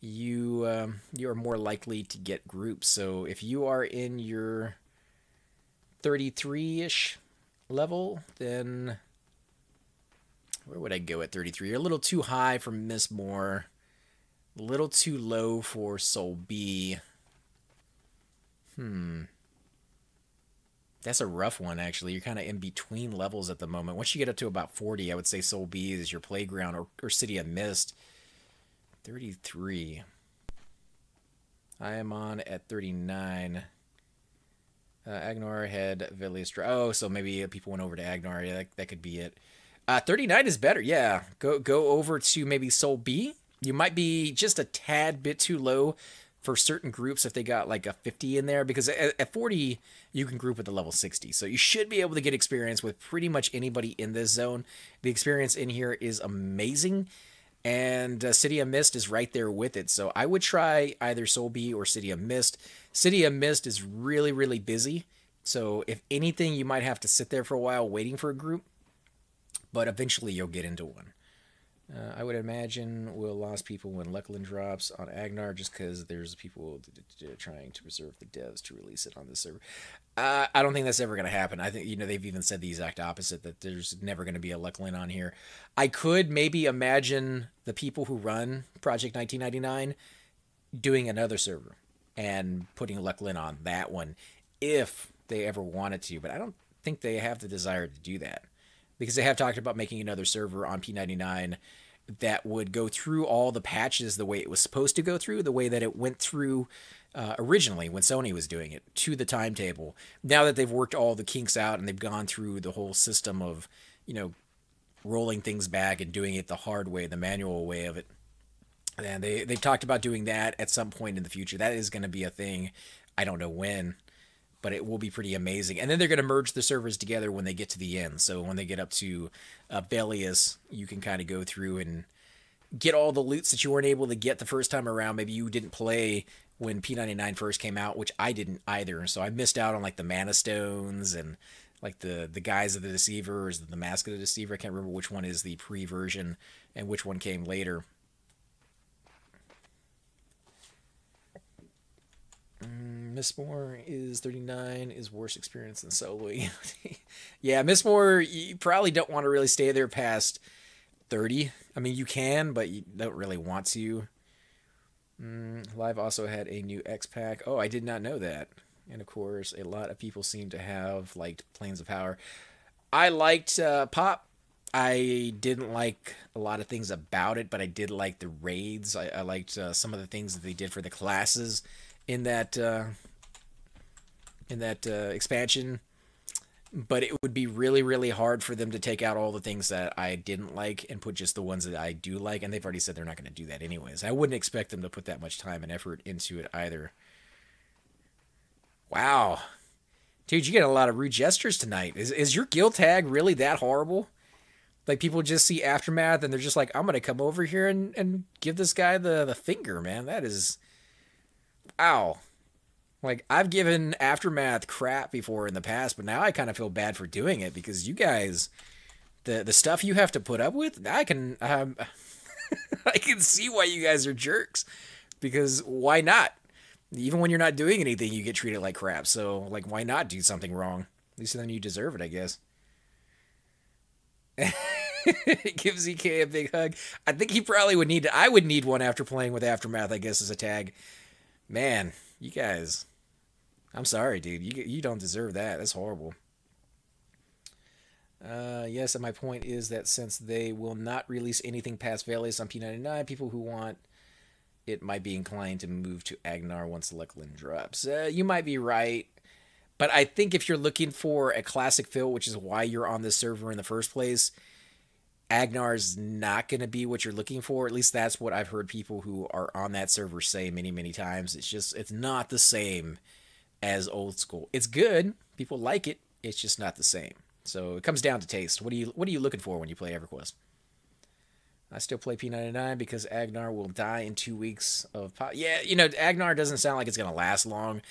you are more likely to get groups. So if you are in your 33-ish level, then where would I go at 33? You're a little too high for Miss Moore, a little too low for Soul B. That's a rough one, actually. You're kind of in between levels at the moment. Once you get up to about 40, I would say Soul B is your playground, or City of Mist. 33. I am on at 39. Agnar had Vilius. Oh, so maybe people went over to Agnar. Yeah, that could be it. 39 is better. Yeah, go over to maybe Soul B. You might be just a tad bit too low for certain groups if they got like a 50 in there, because at 40 you can group with a level 60. So you should be able to get experience with pretty much anybody in this zone. The experience in here is amazing. And City of Mist is right there with it. So I would try either Soul B or City of Mist. City of Mist is really, really busy. So if anything, you might have to sit there for a while waiting for a group. But eventually you'll get into one. I would imagine we'll lose people when Luckland drops on Agnar just because there's people trying to preserve the devs to release it on this server. I don't think that's ever going to happen. I think, they've even said the exact opposite, that there's never going to be a Luckland on here. I could maybe imagine the people who run Project 1999 doing another server and putting Luckland on that one if they ever wanted to, but I don't think they have the desire to do that, because they have talked about making another server on P99 that would go through all the patches the way it was supposed to go through, the way that it went through originally when Sony was doing it, to the timetable. Now that they've worked all the kinks out and they've gone through the whole system of, rolling things back and doing it the hard way, the manual way of it. And they talked about doing that at some point in the future. That is going to be a thing. I don't know when, but it will be pretty amazing. And then they're going to merge the servers together when they get to the end. So when they get up to Belius, you can kind of go through and get all the loots that you weren't able to get the first time around. Maybe you didn't play when P99 first came out, which I didn't either. So I missed out on like the Mana Stones and like the Guise of the Deceiver, or the Mask of the Deceiver. I can't remember which one is the pre-version and which one came later. Mistmore is 39, is worse experience than soloing. Yeah, Mistmore, you probably don't want to really stay there past 30. I mean, you can, but you don't really want to. Live also had a new X-Pack. Oh, I did not know that. And of course, a lot of people seem to have liked Planes of Power. I liked Pop. I didn't like a lot of things about it, but I did like the raids. I liked some of the things that they did for the classes in that expansion, but it would be really, really hard for them to take out all the things that I didn't like and put just the ones that I do like, and they've already said they're not going to do that anyways. I wouldn't expect them to put that much time and effort into it either. Wow. Dude, you get a lot of rude gestures tonight. Is your guild tag really that horrible? Like, people just see Aftermath and they're just like, I'm going to come over here and give this guy the finger, man. That is... Wow. Like, I've given Aftermath crap before in the past, but now I kind of feel bad for doing it, because you guys, the stuff you have to put up with, I can I can see why you guys are jerks, because why not? Even when you're not doing anything, you get treated like crap. So, like, why not do something wrong? At least then you deserve it, I guess. Give ZK a big hug. I think he probably would need to. I would need one after playing with Aftermath, I guess, as a tag. Man, you guys, I'm sorry, dude. You don't deserve that. That's horrible. Yes, and my point is that since they will not release anything past Velius on P99, people who want it might be inclined to move to Agnar once Luckland drops. You might be right, but I think if you're looking for a classic fill, which is why you're on this server in the first place, Agnar's not going to be what you're looking for. At least that's what I've heard people who are on that server say many, many times. It's not the same as old school. It's good. People like it. It's just not the same. So it comes down to taste. What are you looking for when you play EverQuest? I still play P99 because Agnar will die in 2 weeks of pop. Yeah, Agnar doesn't sound like it's going to last long,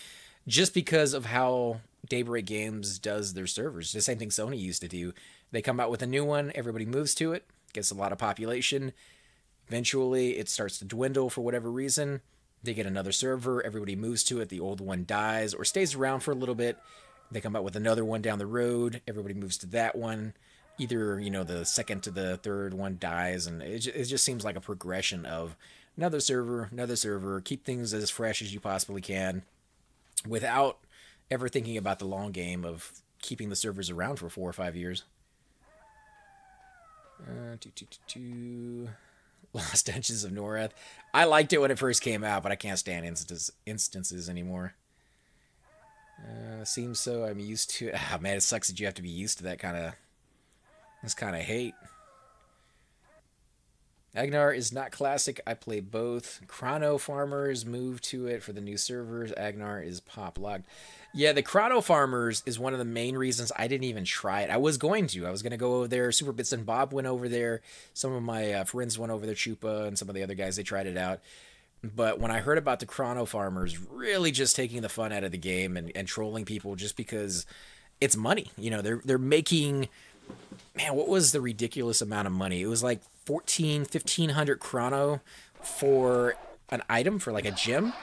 just because of how Daybreak Games does their servers. The same thing Sony used to do. They come out with a new one, everybody moves to it, gets a lot of population. Eventually, it starts to dwindle for whatever reason. They get another server, everybody moves to it, the old one dies or stays around for a little bit. They come out with another one down the road, everybody moves to that one. Either, the second to the third one dies, and it just seems like a progression of another server, keep things as fresh as you possibly can without ever thinking about the long game of keeping the servers around for 4 or 5 years. Lost Dungeons of Norath. I liked it when it first came out, but I can't stand instances anymore. Seems so. I'm used to it. Ah, man, it sucks that you have to be used to that kind of hate. Agnar is not classic. I play both. Chrono Farmers moved to it for the new servers. Agnar is pop locked. Yeah, the Chrono Farmers is one of the main reasons I didn't even try it. I was going to go over there. Super Bits and Bob went over there. Some of my friends went over there, Chupa and some of the other guys, they tried it out. But when I heard about the Chrono Farmers really just taking the fun out of the game and trolling people just because it's money. They're making... Man, what was the ridiculous amount of money? It was like 1,500 chrono for an item, for like a gem.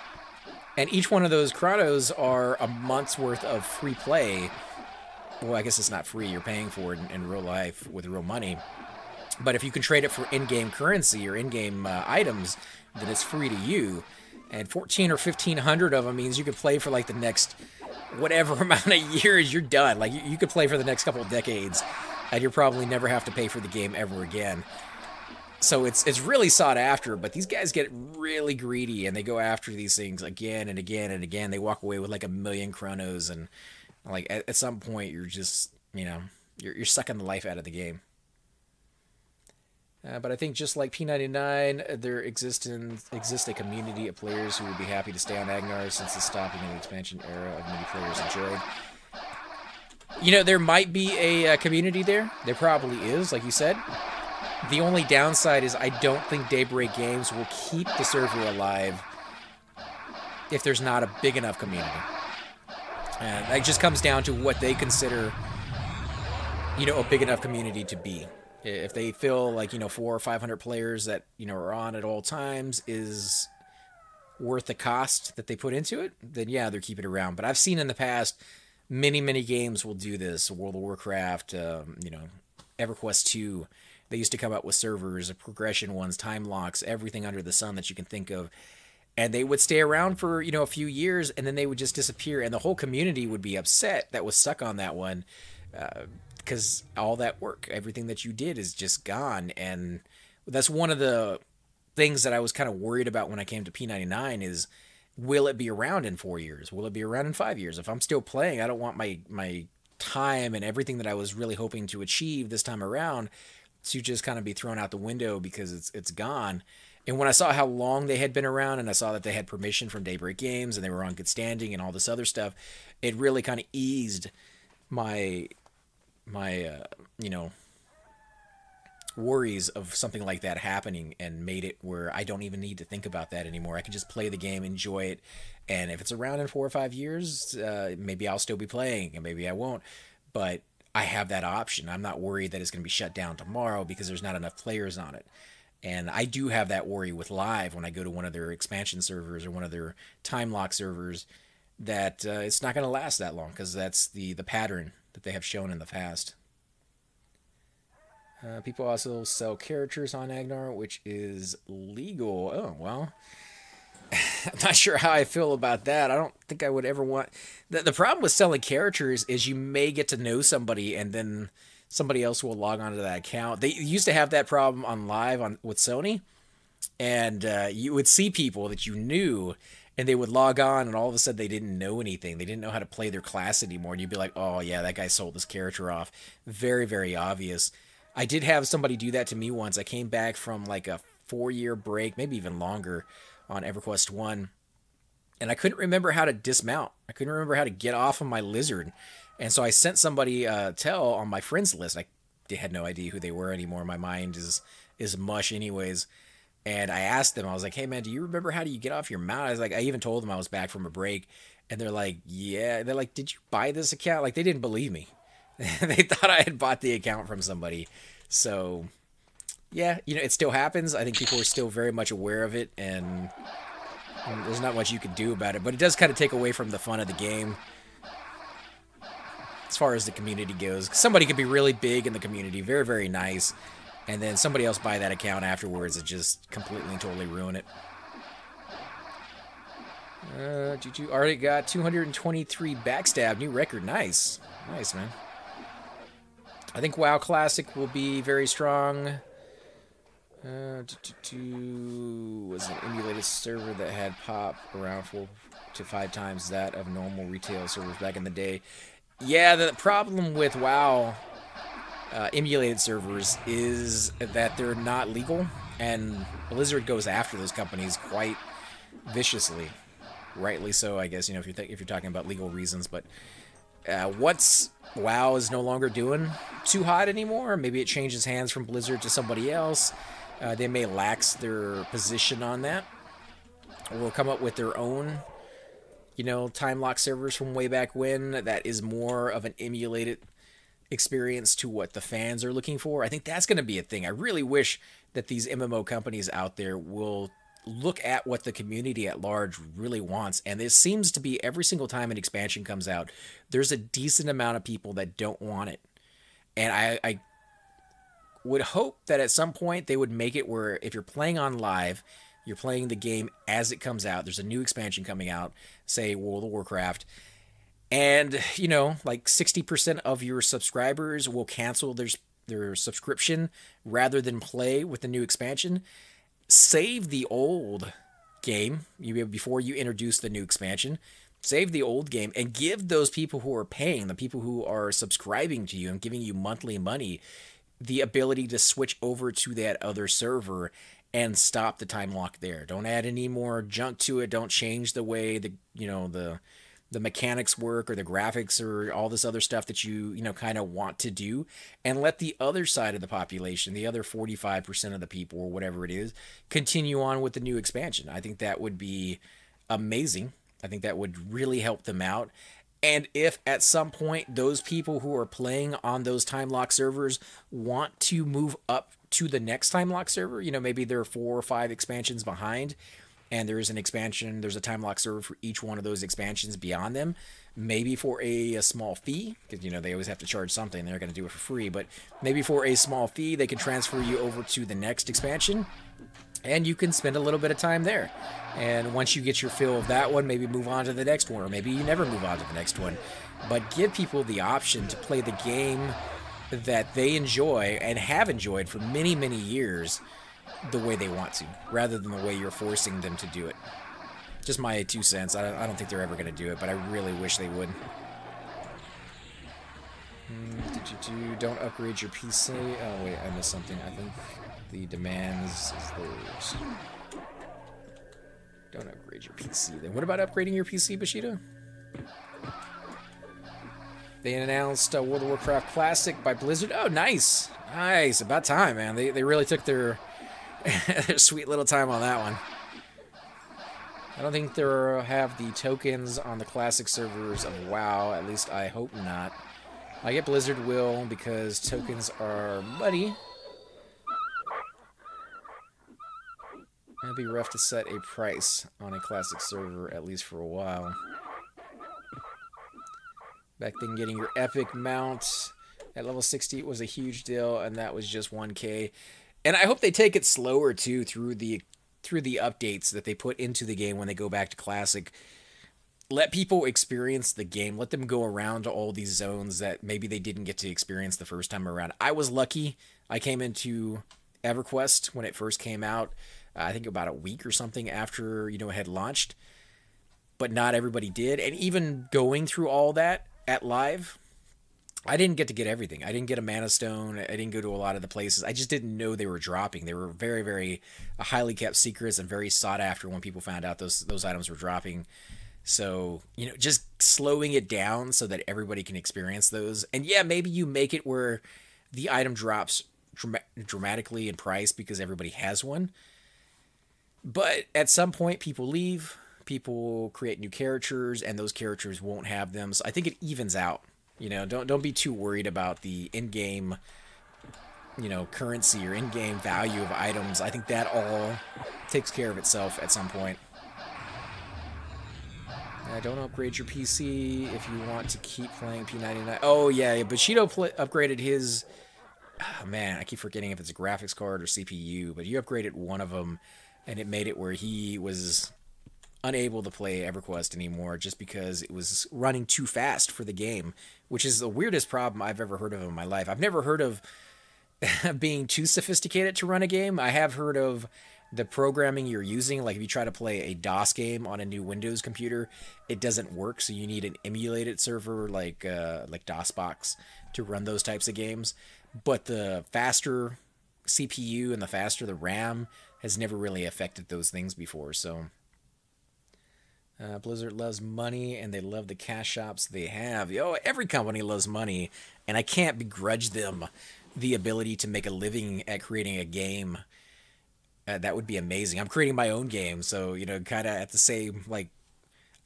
And each one of those chronos are a month's worth of free play. Well, I guess it's not free. You're paying for it in real life with real money. But if you can trade it for in-game currency or in-game items, then it's free to you. And 14 or 1,500 of them means you could play for like the next whatever amount of years. You're done. Like you could play for the next couple of decades, and you'll probably never have to pay for the game ever again. So it's really sought after, but these guys get really greedy, and they go after these things again and again and again. They walk away with like 1 million chronos, and like at some point you're just, you know, you're sucking the life out of the game. But I think just like P99, there exists a community of players who would be happy to stay on Agnar since the stopping of the expansion era of many players enjoyed. You know, there might be a community there. There probably is, like you said. The only downside is I don't think Daybreak Games will keep the server alive if there's not a big enough community. And that just comes down to what they consider, you know, a big enough community to be. If they feel like, you know, 400 or 500 players that, you know, are on at all times is worth the cost that they put into it, then yeah, they're keeping it around. But I've seen in the past many games will do this. World of Warcraft, you know, Everquest 2. They used to come out with servers, progression ones, time locks, everything under the sun that you can think of. And they would stay around for, you know, a few years, and then they would just disappear. And the whole community would be upset that was stuck on that one, because all that work, everything that you did is just gone. And that's one of the things that I was kind of worried about when I came to P99 is, will it be around in 4 years? Will it be around in 5 years? If I'm still playing, I don't want my time and everything that I was really hoping to achieve this time around to just kind of be thrown out the window because it's gone. And when I saw how long they had been around, and I saw that they had permission from Daybreak Games and they were on good standing and all this other stuff, it really kind of eased my you know, worries of something like that happening, and made it where I don't even need to think about that anymore. I can just play the game, enjoy it, and if it's around in 4 or 5 years, maybe I'll still be playing, and maybe I won't, but I have that option. I'm not worried that it's going to be shut down tomorrow because there's not enough players on it. And I do have that worry with Live when I go to one of their expansion servers or one of their time lock servers, that it's not going to last that long, because that's the pattern that they have shown in the past. People also sell characters on Agnar, which is legal. Oh, well, I'm not sure how I feel about that. I don't think I would ever want... The problem with selling characters is you may get to know somebody, and then somebody else will log onto that account. They used to have that problem on Live with Sony, and you would see people that you knew, and they would log on, and all of a sudden they didn't know anything. They didn't know how to play their class anymore, and you'd be like, oh yeah, that guy sold this character off. Very obvious. I did have somebody do that to me once. I came back from like a 4-year break, maybe even longer, on EverQuest 1, and I couldn't remember how to dismount. I couldn't remember how to get off of my lizard, and so I sent somebody tell on my friends list. I had no idea who they were anymore. My mind is mush anyways. And I asked them, I was like, hey man, do you remember how do you get off your mount? I even told them I was back from a break, and they're like, yeah. They're like, did you buy this account? Like, they didn't believe me. They thought I had bought the account from somebody. So yeah, you know, it still happens. I think people are still very much aware of it, and there's not much you can do about it, but it does kind of take away from the fun of the game as far as the community goes. Somebody could be really big in the community, very nice, and then somebody else buy that account afterwards and just completely and totally ruin it. GG already got 223 backstab, new record. Nice, man. I think WoW Classic will be very strong. Was an emulated server that had pop around 4 to 5 times that of normal retail servers back in the day. Yeah, the problem with WoW emulated servers is that they're not legal, and Blizzard goes after those companies quite viciously. Rightly so, I guess, you know, if you're talking about legal reasons. But once WoW is no longer doing too hot anymore, maybe it changes hands from Blizzard to somebody else. They may lax their position on that, or come up with their own, you know, time lock servers from way back when that is more of an emulated experience to what the fans are looking for. I think that's going to be a thing. I really wish that these MMO companies out there will look at what the community at large really wants. And this seems to be every single time an expansion comes out, there's a decent amount of people that don't want it. And I would hope that at some point they would make it where if you're playing on live, you're playing the game as it comes out. There's a new expansion coming out, say World of Warcraft, and you know, like 60% of your subscribers will cancel their subscription rather than play with the new expansion. Save the old game before you introduce the new expansion. Save the old game and give those people who are paying, the people who are subscribing to you and giving you monthly money, the ability to switch over to that other server and stop the time lock there. Don't add any more junk to it. Don't change the way the mechanics work or the graphics or all this other stuff that you kind of want to do, and let the other side of the population, the other 45% of the people or whatever it is, continue on with the new expansion. I think that would be amazing. I think that would really help them out. And if at some point those people who are playing on those time lock servers want to move up to the next time lock server, maybe they're 4 or 5 expansions behind, and there's a time lock server for each one of those expansions beyond them, maybe for a small fee, because they always have to charge something. They're going to do it for free, but maybe for a small fee they can transfer you over to the next expansion, and you can spend a little bit of time there. And once you get your fill of that one, maybe move on to the next one, or maybe you never move on to the next one. But give people the option to play the game that they enjoy and have enjoyed for many, many years the way they want to, rather than the way you're forcing them to do it. Just my 2 cents. I don't think they're ever going to do it, but I really wish they would. Don't upgrade your PC. Oh, wait, I missed something. I think the demands is those. Don't upgrade your PC. Then what about upgrading your PC, Bushido? They announced World of Warcraft Classic by Blizzard. Oh, nice. Nice. About time, man. They really took their sweet little time on that one. I don't think they'll have the tokens on the classic servers of WoW. At least I hope not. I get Blizzard will, because tokens are muddy. It'd be rough to set a price on a classic server, at least for a while. Back then, getting your epic mount at level 60 was a huge deal, and that was just 1K. And I hope they take it slower too through the updates that they put into the game when they go back to classic. Let people experience the game. Let them go around to all these zones that maybe they didn't get to experience the first time around. I was lucky. I came into Everquest when it first came out. I think about a week or something after it had launched. But not everybody did. And even going through all that at live, I didn't get to get everything. I didn't get a Mana Stone. I didn't go to a lot of the places. I just didn't know they were dropping. They were very, very highly kept secrets and very sought after when people found out those items were dropping. So, just slowing it down so that everybody can experience those. And yeah, maybe you make it where the item drops dramatically in price because everybody has one. But at some point, people leave. People create new characters, and those characters won't have them. So I think it evens out. Don't be too worried about the in-game, currency or in-game value of items. I think that all takes care of itself at some point. Don't upgrade your PC if you want to keep playing P99. Oh, yeah, Bushido upgraded his... Oh, man, I keep forgetting if it's a graphics card or CPU, but he upgraded one of them, and it made it where he was unable to play Everquest anymore just because it was running too fast for the game, which is the weirdest problem I've ever heard of in my life. I've never heard of being too sophisticated to run a game. I have heard of the programming you're using. Like if you try to play a DOS game on a new Windows computer, it doesn't work, so you need an emulated server like DOSBox to run those types of games. But the faster CPU and the faster the RAM has never really affected those things before, so... Blizzard loves money, and they love the cash shops they have. Every company loves money, and I can't begrudge them the ability to make a living at creating a game. That would be amazing. I'm creating my own game, so, kind of at the same,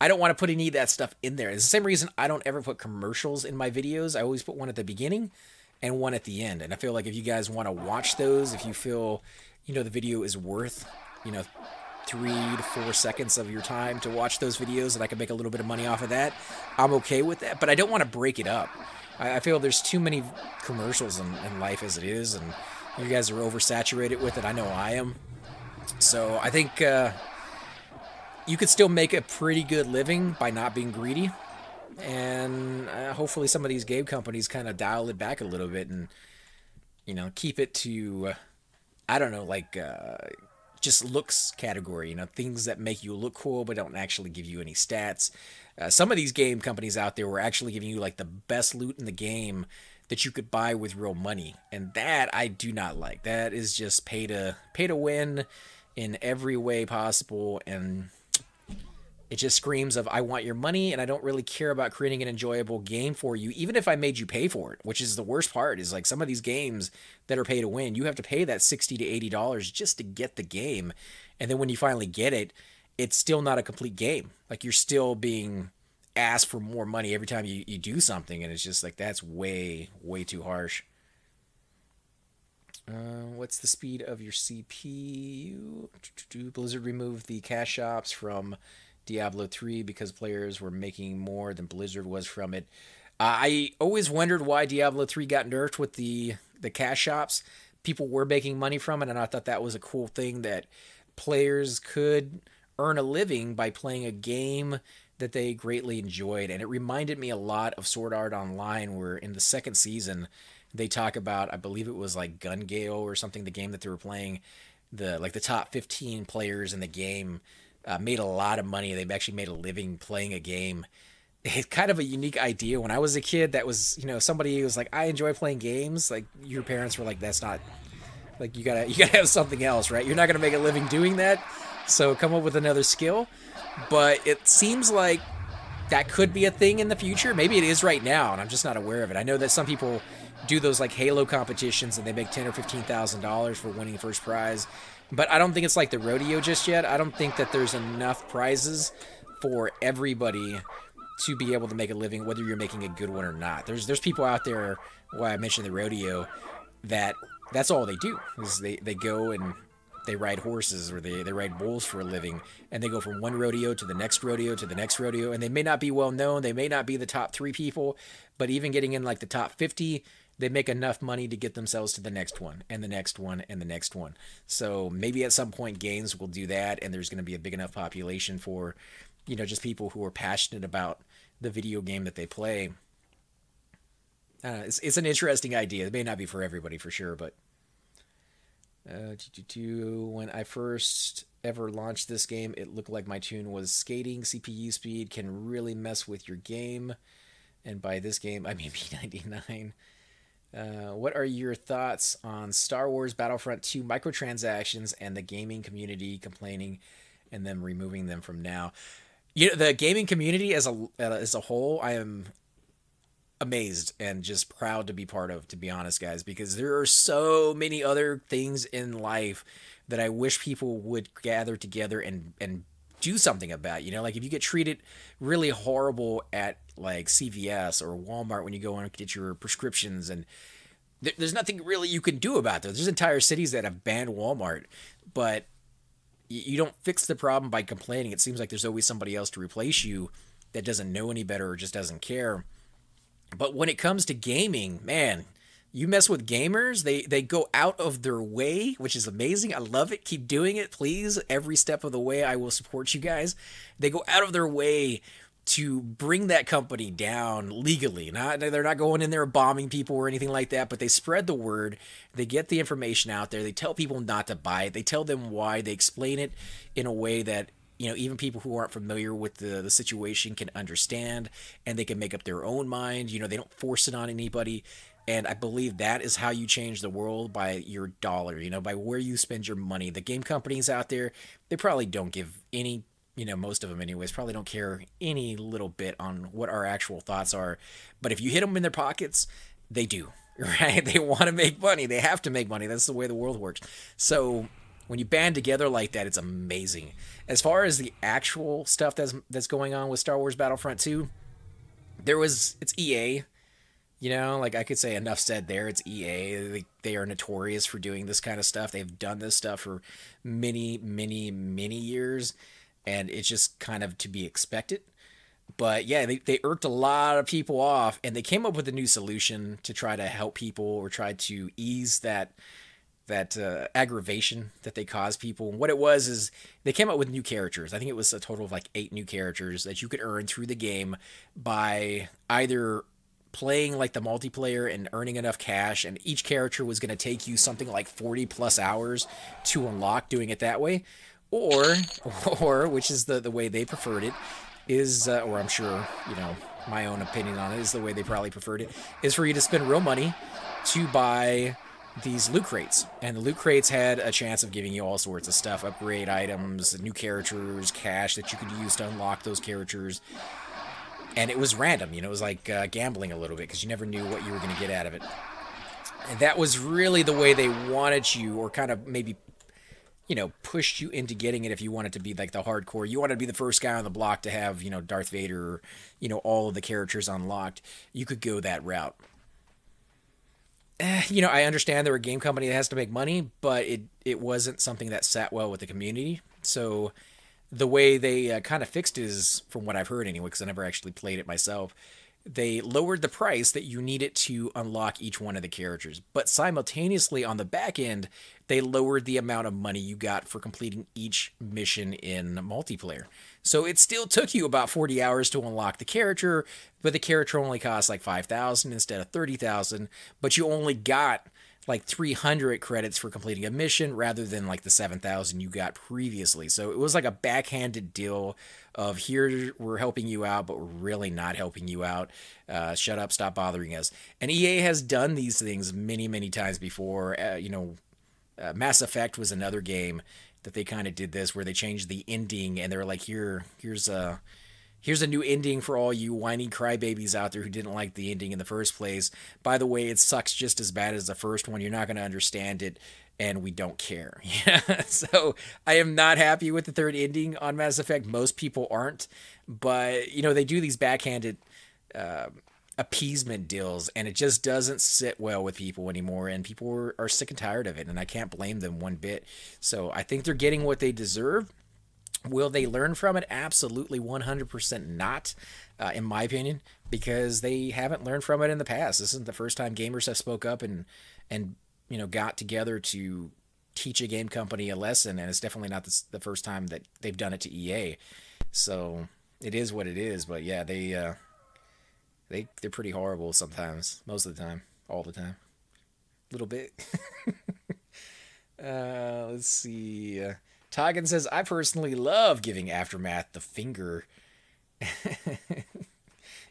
I don't want to put any of that stuff in there. It's the same reason I don't ever put commercials in my videos. I always put one at the beginning and one at the end. And I feel like if you guys want to watch those, if you feel, the video is worth, 3 to 4 seconds of your time to watch those videos and I can make a little bit of money off of that, I'm okay with that. But I don't want to break it up. I feel there's too many commercials in life as it is, and you guys are oversaturated with it. I know I am. So I think you could still make a pretty good living by not being greedy. And hopefully some of these game companies kind of dial it back a little bit and, keep it to, I don't know, like just looks category, things that make you look cool but don't actually give you any stats. Some of these game companies out there were actually giving you like the best loot in the game that you could buy with real money, and that I do not like. That is just pay to win in every way possible, and it just screams of I want your money and I don't really care about creating an enjoyable game for you, even if I made you pay for it, which is the worst part. Is like some of these games that are pay to win, you have to pay that $60 to $80 just to get the game, and then when you finally get it, it's still not a complete game. Like you're still being asked for more money every time you do something, and it's just like that's way too harsh. What's the speed of your CPU? Blizzard removed the cash shops from Diablo 3 because players were making more than Blizzard was from it. I always wondered why Diablo 3 got nerfed with the cash shops. People were making money from it, and I thought that was a cool thing that players could earn a living by playing a game that they greatly enjoyed. And it reminded me a lot of Sword Art Online, where in the second season they talk about, I believe it was like Gun Gale or something, the game that they were playing, the top 15 players in the game made a lot of money. They've actually made a living playing a game. It's kind of a unique idea. When I was a kid, that was, somebody who was like, I enjoy playing games. Like your parents were like, that's not, like you gotta have something else, right? You're not gonna make a living doing that. So come up with another skill. But it seems like that could be a thing in the future. Maybe it is right now, and I'm just not aware of it. I know that some people do those like Halo competitions, and they make $10,000 or $15,000 for winning first prize. But I don't think it's like the rodeo just yet. I don't think that there's enough prizes for everybody to be able to make a living, whether you're making a good one or not. There's people out there, why I mentioned the rodeo, that's all they do is they go and they ride horses, or they ride bulls for a living, and they go from one rodeo to the next rodeo to the next rodeo, and they may not be well known, they may not be the top 3 people, but even getting in like the top 50, they make enough money to get themselves to the next one and the next one and the next one. So maybe at some point games will do that, and there's going to be a big enough population for, just people who are passionate about the video game that they play. It's an interesting idea. It may not be for everybody for sure, but when I first ever launched this game, it looked like my tune was skating. CPU speed can really mess with your game, and by this game I mean P99. What are your thoughts on Star Wars Battlefront 2 microtransactions and the gaming community complaining and them removing them from now? The gaming community as a whole, I am amazed and just proud to be part of, to be honest, guys, because there are so many other things in life that I wish people would gather together and do something about. Like if you get treated really horrible at like CVS or Walmart when you go and get your prescriptions, and there's nothing really you can do about that. There's entire cities that have banned Walmart, but you don't fix the problem by complaining. It seems like there's always somebody else to replace you that doesn't know any better or just doesn't care. But when it comes to gaming, man, you mess with gamers, they go out of their way, which is amazing. I love it. Keep doing it, please. Every step of the way, I will support you guys. They go out of their way to bring that company down legally. They're not going in there bombing people or anything like that, but they spread the word. They get the information out there. They tell people not to buy it. They tell them why. They explain it in a way that even people who aren't familiar with the situation can understand, and they can make up their own mind. They don't force it on anybody. And I believe that is how you change the world, by your dollar, by where you spend your money. The game companies out there, they probably don't give any, most of them anyways, probably don't care any little bit on what our actual thoughts are. But if you hit them in their pockets, they do, right? They want to make money. They have to make money. That's the way the world works. So when you band together like that, it's amazing. As far as the actual stuff that's going on with Star Wars Battlefront 2, it's EA. You know, like I could say enough said there. It's EA. They are notorious for doing this kind of stuff. They've done this stuff for many, many, many years, and it's just kind of to be expected. But yeah, they irked a lot of people off, and they came up with a new solution to try to help people or try to ease that aggravation that they cause people. And what it was is they came up with new characters. I think it was a total of like 8 new characters that you could earn through the game by either playing like the multiplayer and earning enough cash, and each character was going to take you something like 40 plus hours to unlock doing it that way, or which is the way they preferred it, is or I'm sure, you know, my own opinion on it is the way they probably preferred it, is for you to spend real money to buy these loot crates. And the loot crates had a chance of giving you all sorts of stuff, upgrade items, new characters, cash that you could use to unlock those characters. And it was random, you know, it was like gambling a little bit, because you never knew what you were going to get out of it. And that was really the way they wanted you, or kind of maybe, you know, pushed you into getting it if you wanted to be like the hardcore. You wanted to be the first guy on the block to have, you know, Darth Vader, or, you know, all of the characters unlocked. You could go that route. You know, I understand they're a game company that has to make money, but it wasn't something that sat well with the community. So the way they kind of fixed it is, from what I've heard anyway, because I never actually played it myself, they lowered the price that you needed to unlock each one of the characters. But simultaneously, on the back end, they lowered the amount of money you got for completing each mission in multiplayer. So it still took you about 40 hours to unlock the character, but the character only cost like 5,000 instead of 30,000, but you only got like 300 credits for completing a mission rather than like the 7,000 you got previously. So it was like a backhanded deal of, here, we're helping you out, but we're really not helping you out. Shut up, stop bothering us. And EA has done these things many, many times before. You know, Mass Effect was another game that they kind of did this, where they changed the ending, and they're like, here's a new ending for all you whiny crybabies out there who didn't like the ending in the first place. By the way, it sucks just as bad as the first one. You're not going to understand it, and we don't care. Yeah. So I am not happy with the third ending on Mass Effect. Most people aren't. But, you know, they do these backhanded appeasement deals, and it just doesn't sit well with people anymore, and people are sick and tired of it, and I can't blame them one bit. So I think they're getting what they deserve. Will they learn from it? Absolutely 100% not, in my opinion, because they haven't learned from it in the past. This isn't the first time gamers have spoke up and you know, got together to teach a game company a lesson, and it's definitely not the first time that they've done it to EA. So it is what it is, but yeah, they're pretty horrible sometimes, most of the time, all the time, a little bit. Let's see. Toggin says, I personally love giving Aftermath the finger.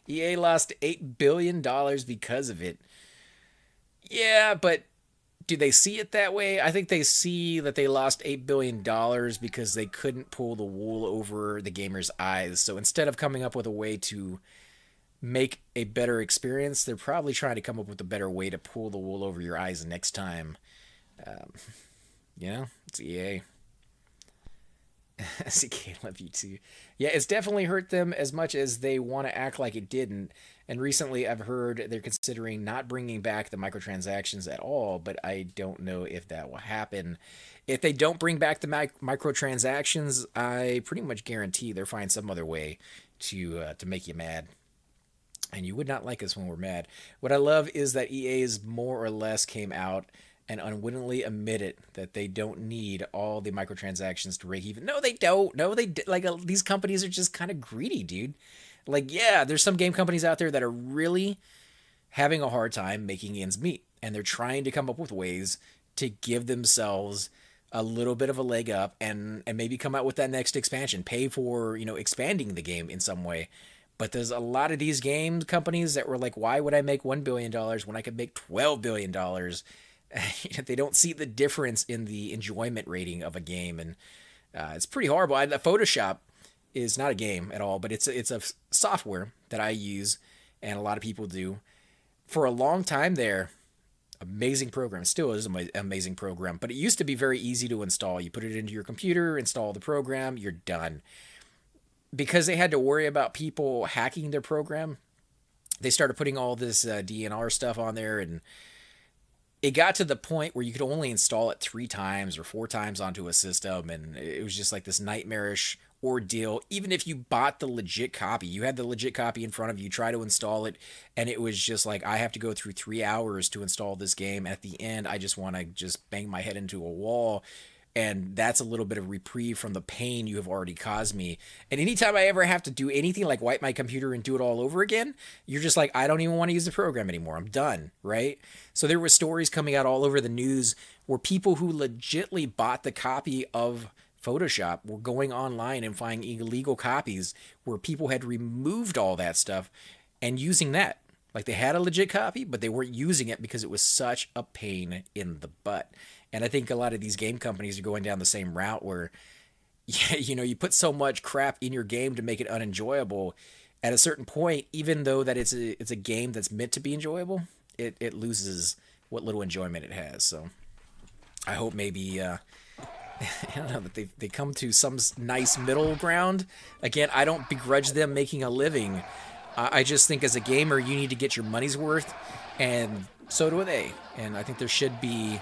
EA lost $8 billion because of it. Yeah, but do they see it that way? I think they see that they lost $8 billion because they couldn't pull the wool over the gamers' eyes. So instead of coming up with a way to make a better experience, they're probably trying to come up with a better way to pull the wool over your eyes next time. You know, it's EA. CK, love you too. Yeah, it's definitely hurt them as much as they want to act like it didn't. And recently I've heard they're considering not bringing back the microtransactions at all, but I don't know if that will happen. If they don't bring back the microtransactions, I pretty much guarantee they'll find some other way to make you mad. And you would not like us when we're mad. What I love is that EA's more or less came out and unwittingly admitted that they don't need all the microtransactions to break even. No, they don't. No, these companies are just kind of greedy, dude. Like, yeah, there's some game companies out there that are really having a hard time making ends meet, and they're trying to come up with ways to give themselves a little bit of a leg up and maybe come out with that next expansion, pay for, you know, expanding the game in some way. But there's a lot of these game companies that were like, why would I make $1 billion when I could make $12 billion? They don't see the difference in the enjoyment rating of a game, and it's pretty horrible. Photoshop is not a game at all, but it's a software that I use, and a lot of people do. For a long time there, Amazing program. Still is an amazing program, but it used to be very easy to install. You put it into your computer, install the program, you're done. Because they had to worry about people hacking their program, they started putting all this DNR stuff on there, and it got to the point where you could only install it 3 times or 4 times onto a system, and it was just like this nightmarish ordeal. Even if you bought the legit copy, you had the legit copy in front of you, try to install it, and it was just like, I have to go through 3 hours to install this game. At the end, I just want to just bang my head into a wall, and that's a little bit of reprieve from the pain you have already caused me. And anytime I ever have to do anything like wipe my computer and do it all over again, you're just like, I don't even want to use the program anymore. I'm done, right? So there were stories coming out all over the news where people who legitimately bought the copy of Photoshop were going online and finding illegal copies where people had removed all that stuff and using that. Like, they had a legit copy, but they weren't using it because it was such a pain in the butt. And I think a lot of these game companies are going down the same route where, you know, you put so much crap in your game to make it unenjoyable. At a certain point, even though that it's a game that's meant to be enjoyable, it loses what little enjoyment it has. So I hope maybe I don't know, that they come to some nice middle ground. Again, I don't begrudge them making a living. I just think as a gamer, you need to get your money's worth, and so do they. And I think there should be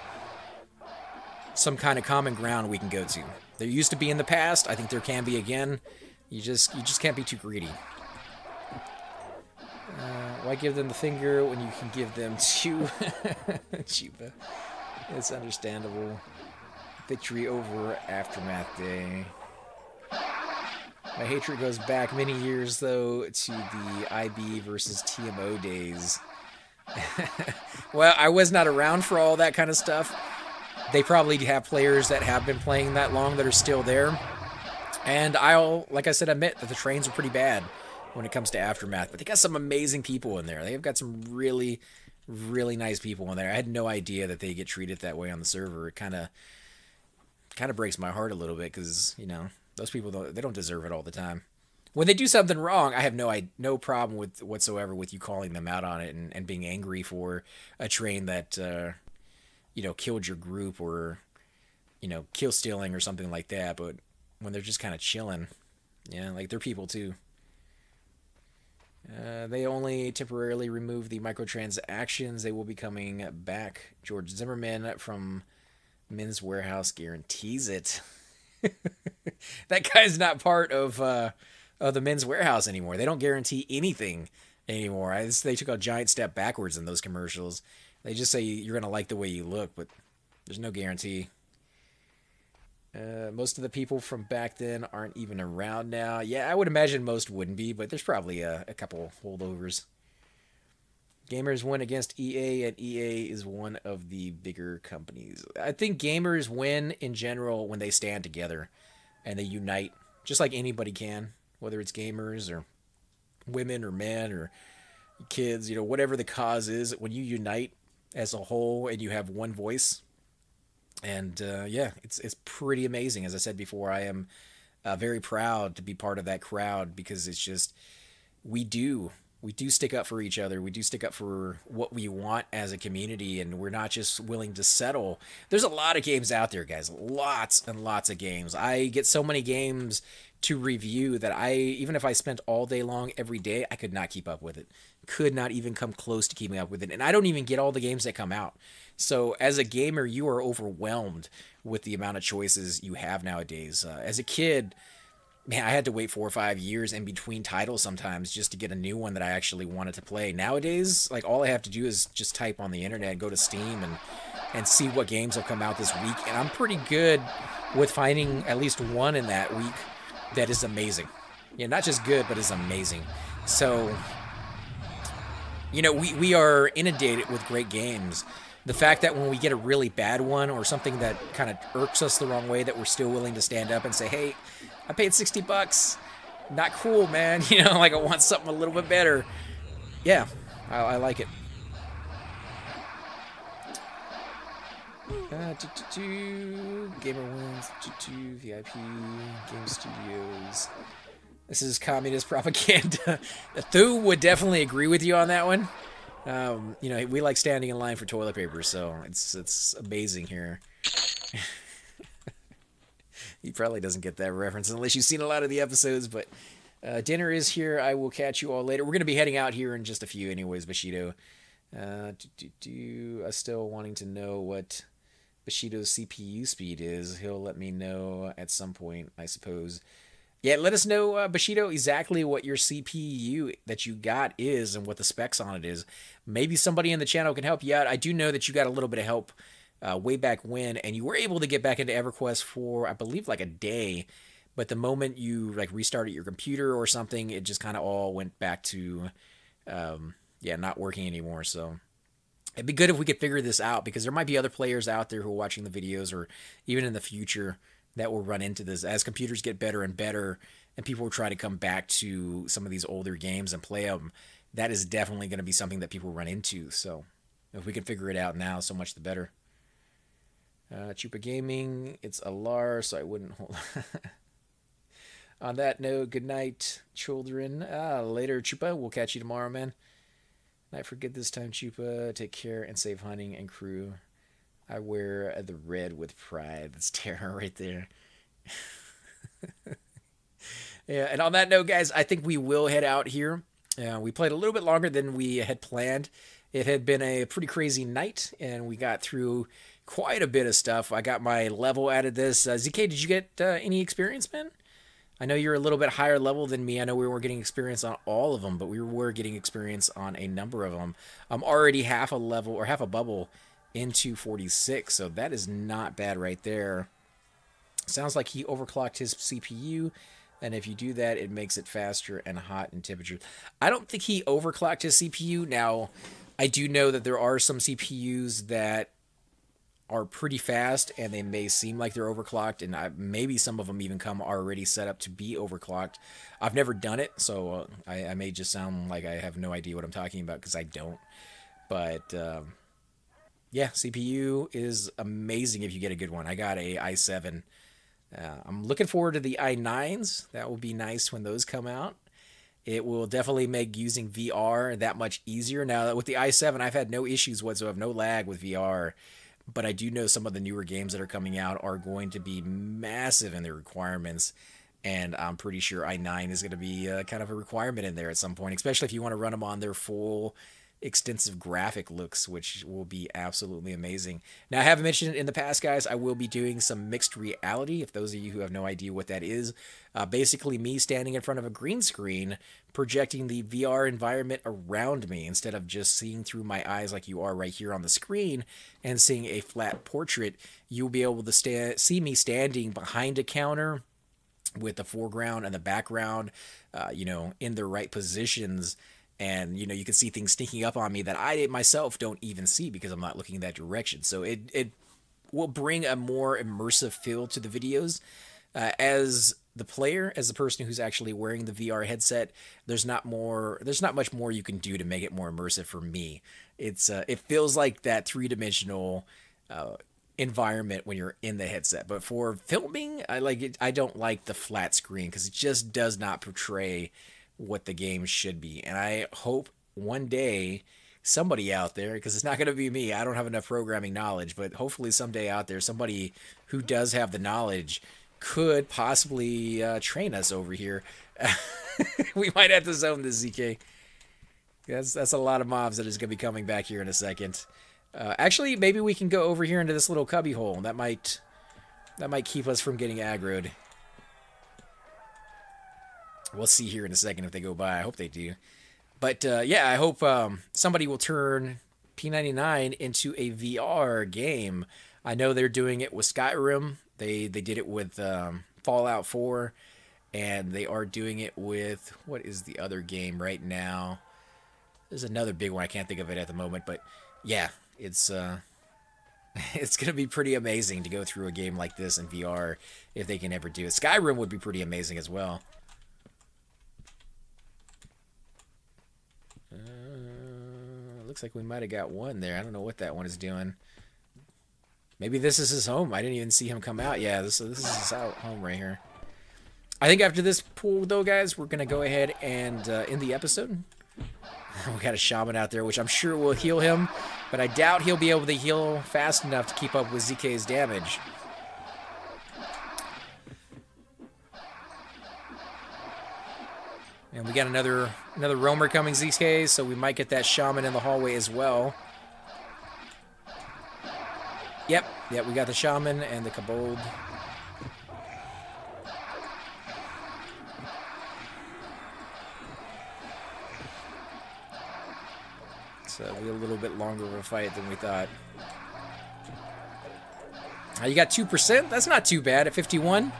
some kind of common ground we can go to. There used to be in the past. I think there can be again. You just can't be too greedy. Why give them the finger when you can give them 2? Chupa. It's understandable. Victory over Aftermath Day. My hatred goes back many years, though, to the IB versus TMO days. Well, I was not around for all that kind of stuff. They probably have players that have been playing that long that are still there. And like I said, admit that the trains are pretty bad when it comes to Aftermath. But they got some amazing people in there. They've got some really, really nice people in there. I had no idea that they get treated that way on the server. It kind of breaks my heart a little bit because, you know, those people, they don't deserve it all the time. When they do something wrong, I have no problem whatsoever with you calling them out on it and being angry for a train that, you know, killed your group or, you know, kill stealing or something like that. But when they're just kind of chilling, yeah, like, they're people too. They only temporarily remove the microtransactions. They will be coming back. George Zimmerman from Men's Warehouse guarantees it. That guy's not part of the Men's Warehouse anymore. They don't guarantee anything anymore. They took a giant step backwards in those commercials. They just say you're going to like the way you look, but there's no guarantee. Most of the people from back then aren't even around now. Yeah, I would imagine most wouldn't be, but there's probably a couple holdovers. Gamers win against EA, and EA is one of the bigger companies. I think gamers win in general when they stand together and they unite, just like anybody can, whether it's gamers or women or men or kids, you know, whatever the cause is. When you unite as a whole and you have one voice, and yeah, it's pretty amazing. As I said before, I am very proud to be part of that crowd because it's just, we do stick up for each other. We do stick up for what we want as a community, and we're not just willing to settle. There's a lot of games out there, guys. Lots and lots of games. I get so many games to review that even if I spent all day long every day, I could not keep up with it. Could not even come close to keeping up with it. And I don't even get all the games that come out. So as a gamer, you are overwhelmed with the amount of choices you have nowadays. As a kid, man, I had to wait 4 or 5 years in between titles sometimes just to get a new one that I actually wanted to play. Nowadays, like, all I have to do is just type on the internet, go to Steam, and see what games have come out this week. And I'm pretty good with finding at least one in that week that is amazing. Yeah, not just good, but is amazing. So, you know, we are inundated with great games. The fact that when we get a really bad one or something that kind of irks us the wrong way, that we're still willing to stand up and say, hey, I paid $60. Not cool, man. You know, like, I want something a little bit better. Yeah, I like it. Gamer wins. VIP. Game Studios. This is communist propaganda. Thu would definitely agree with you on that one. You know, we like standing in line for toilet paper, so it's amazing here. He probably doesn't get that reference unless you've seen a lot of the episodes, but dinner is here. I will catch you all later. We're going to be heading out here in just a few anyways, Bushido. Still wanting to know what Bushido's CPU speed is. He'll let me know at some point, I suppose. Yeah, let us know, Bushido, exactly what your CPU that you got is and what the specs on it is. Maybe somebody in the channel can help you out. I do know that you got a little bit of help way back when, and you were able to get back into Everquest for, I believe, like a day. But the moment you like restarted your computer or something, it just kind of all went back to, yeah, not working anymore. So it'd be good if we could figure this out, because there might be other players out there who are watching the videos, or even in the future, that will run into this as computers get better and better, and people will try to come back to some of these older games and play them. That is definitely going to be something that people run into. So if we can figure it out now, so much the better. Chupa Gaming, it's a Lar, so I wouldn't hold. On that note, good night, children. Later, Chupa. We'll catch you tomorrow, man. Night for good this time, Chupa. Take care and safe hunting and crew. I wear the red with pride. That's Tara right there. Yeah, and on that note, guys, I think we will head out here. We played a little bit longer than we had planned. It had been a pretty crazy night, and we got through quite a bit of stuff. I got my level out of this. ZK, did you get any experience, man? I know you're a little bit higher level than me. I know we weren't getting experience on all of them, but we were getting experience on a number of them. I'm already half a level, or half a bubble, into 46, so that is not bad right there. Sounds like he overclocked his CPU, and if you do that, it makes it faster and hot in temperature. I don't think he overclocked his CPU. Now, I do know that there are some CPUs that are pretty fast, and they may seem like they're overclocked, and maybe some of them even come already set up to be overclocked. I've never done it, so I may just sound like I have no idea what I'm talking about, because I don't. But yeah, CPU is amazing if you get a good one. I got a i7. I'm looking forward to the i9s. That will be nice when those come out. It will definitely make using VR that much easier. Now, with the i7, I've had no issues whatsoever, no lag with VR. But I do know some of the newer games that are coming out are going to be massive in their requirements. And I'm pretty sure i9 is going to be kind of a requirement in there at some point, especially if you want to run them on their full extensive graphic looks, which will be absolutely amazing. Now, I have mentioned in the past, guys, I will be doing some mixed reality. If those of you who have no idea what that is, basically me standing in front of a green screen, projecting the VR environment around me instead of just seeing through my eyes like you are right here on the screen and seeing a flat portrait. You'll be able to see me standing behind a counter with the foreground and the background, you know, in the right positions. And, you know, you can see things sneaking up on me that I myself don't even see because I'm not looking in that direction. So it will bring a more immersive feel to the videos. As the player, as the person who's actually wearing the VR headset, there's not much more you can do to make it more immersive for me. It feels like that three-dimensional environment when you're in the headset. But for filming, I don't like the flat screen because it just does not portray what the game should be. And I hope one day somebody out there, because it's not going to be me, I don't have enough programming knowledge, but hopefully someday out there, somebody who does have the knowledge could possibly train us over here. We might have to zone this, ZK. That's a lot of mobs that is going to be coming back here in a second. Actually, maybe we can go over here into this little cubby hole. That might keep us from getting aggroed. We'll see here in a second if they go by. I hope they do. But yeah, I hope somebody will turn P99 into a VR game. I know they're doing it with Skyrim. They did it with Fallout 4. And they are doing it with, what is the other game right now? There's another big one. I can't think of it at the moment. But yeah, it's going to be pretty amazing to go through a game like this in VR if they can ever do it. Skyrim would be pretty amazing as well. Looks like we might have got one there. I don't know what that one is doing. Maybe this is his home. I didn't even see him come out. Yeah, this is his home right here. I think after this pool, though, guys, we're going to go ahead and end the episode. We got a shaman out there, which I'm sure will heal him, but I doubt he'll be able to heal fast enough to keep up with ZK's damage. And we got another roamer coming, ZK, so we might get that shaman in the hallway as well. Yep, we got the shaman and the kobold. So it'll be a little bit longer of a fight than we thought. You got 2%? That's not too bad at 51.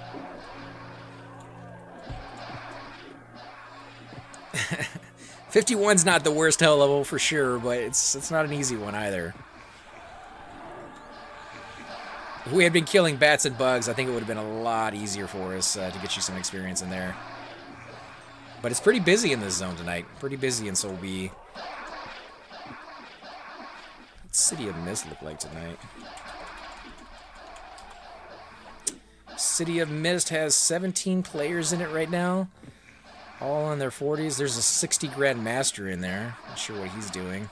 51's not the worst hell level for sure, but it's not an easy one either. If we had been killing bats and bugs, I think it would have been a lot easier for us to get you some experience in there. But it's pretty busy in this zone tonight. Pretty busy in Soul B. What's City of Mist look like tonight? City of Mist has 17 players in it right now. All in their 40s. There's a 60 Grand Master in there. Not sure what he's doing.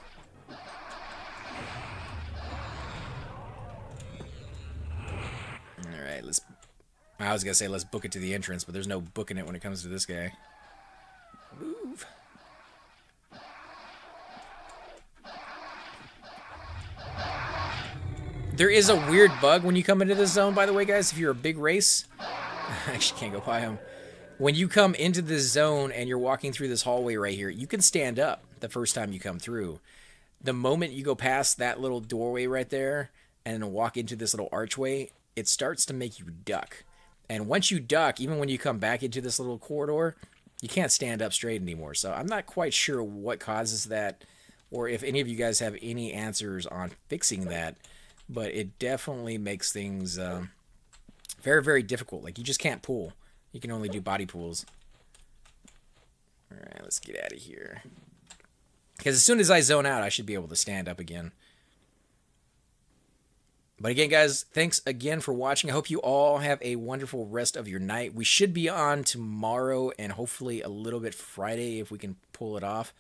Alright, I was going to say let's book it to the entrance, but there's no booking it when it comes to this guy. Move. There is a weird bug when you come into this zone, by the way, guys. If you're a big race, I actually can't go by him. When you come into this zone and you're walking through this hallway right here, you can stand up the first time you come through. The moment you go past that little doorway right there and walk into this little archway, it starts to make you duck. And once you duck, even when you come back into this little corridor, you can't stand up straight anymore. So I'm not quite sure what causes that, or if any of you guys have any answers on fixing that, but it definitely makes things very, very difficult. Like, you just can't pull. You can only do body pulls. Alright, let's get out of here. Because as soon as I zone out, I should be able to stand up again. But again, guys, thanks again for watching. I hope you all have a wonderful rest of your night. We should be on tomorrow and hopefully a little bit Friday if we can pull it off.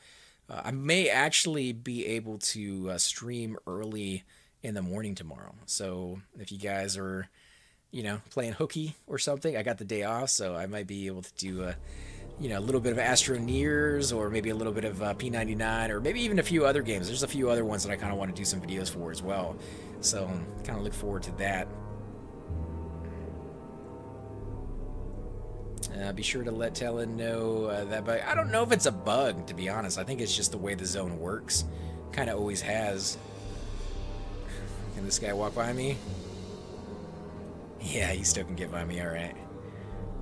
I may actually be able to stream early in the morning tomorrow. So if you guys are, you know, playing hooky or something, I got the day off, so I might be able to do you know, a little bit of Astroneers, or maybe a little bit of P99, or maybe even a few other games. There's a few other ones that I kind of want to do some videos for as well, so kind of look forward to that. Be sure to let Talon know that bug. I don't know if it's a bug, to be honest. I think it's just the way the zone works. Kind of always has. Can this guy walk by me? Yeah, he still can get by me, alright.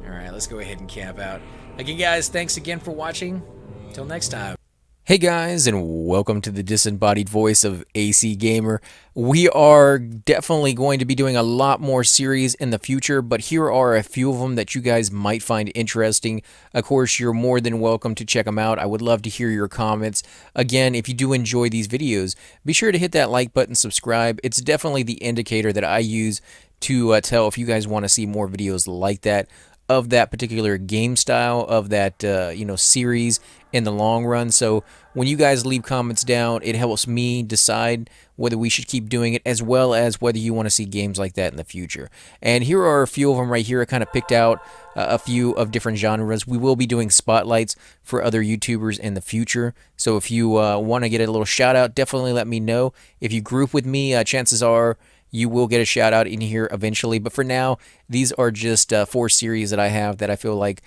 Alright, let's go ahead and camp out. Again, guys, thanks again for watching. Until next time. Hey guys, and welcome to the disembodied voice of AC Gamer. We are definitely going to be doing a lot more series in the future, but here are a few of them that you guys might find interesting. Of course, you're more than welcome to check them out. I would love to hear your comments. Again, if you do enjoy these videos, be sure to hit that like button, subscribe. It's definitely the indicator that I use to tell if you guys want to see more videos like that, of that particular game style, of that you know, series in the long run. So when you guys leave comments down, it helps me decide whether we should keep doing it, as well as whether you want to see games like that in the future. And here are a few of them right here. I kind of picked out a few of different genres. We will be doing spotlights for other YouTubers in the future, so if you want to get a little shout out, definitely let me know. If you group with me, chances are you will get a shout out in here eventually. But for now, these are just 4 series that I have that I feel like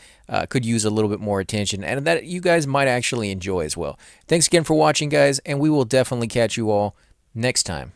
could use a little bit more attention, and that you guys might actually enjoy as well. Thanks again for watching, guys, and we will definitely catch you all next time.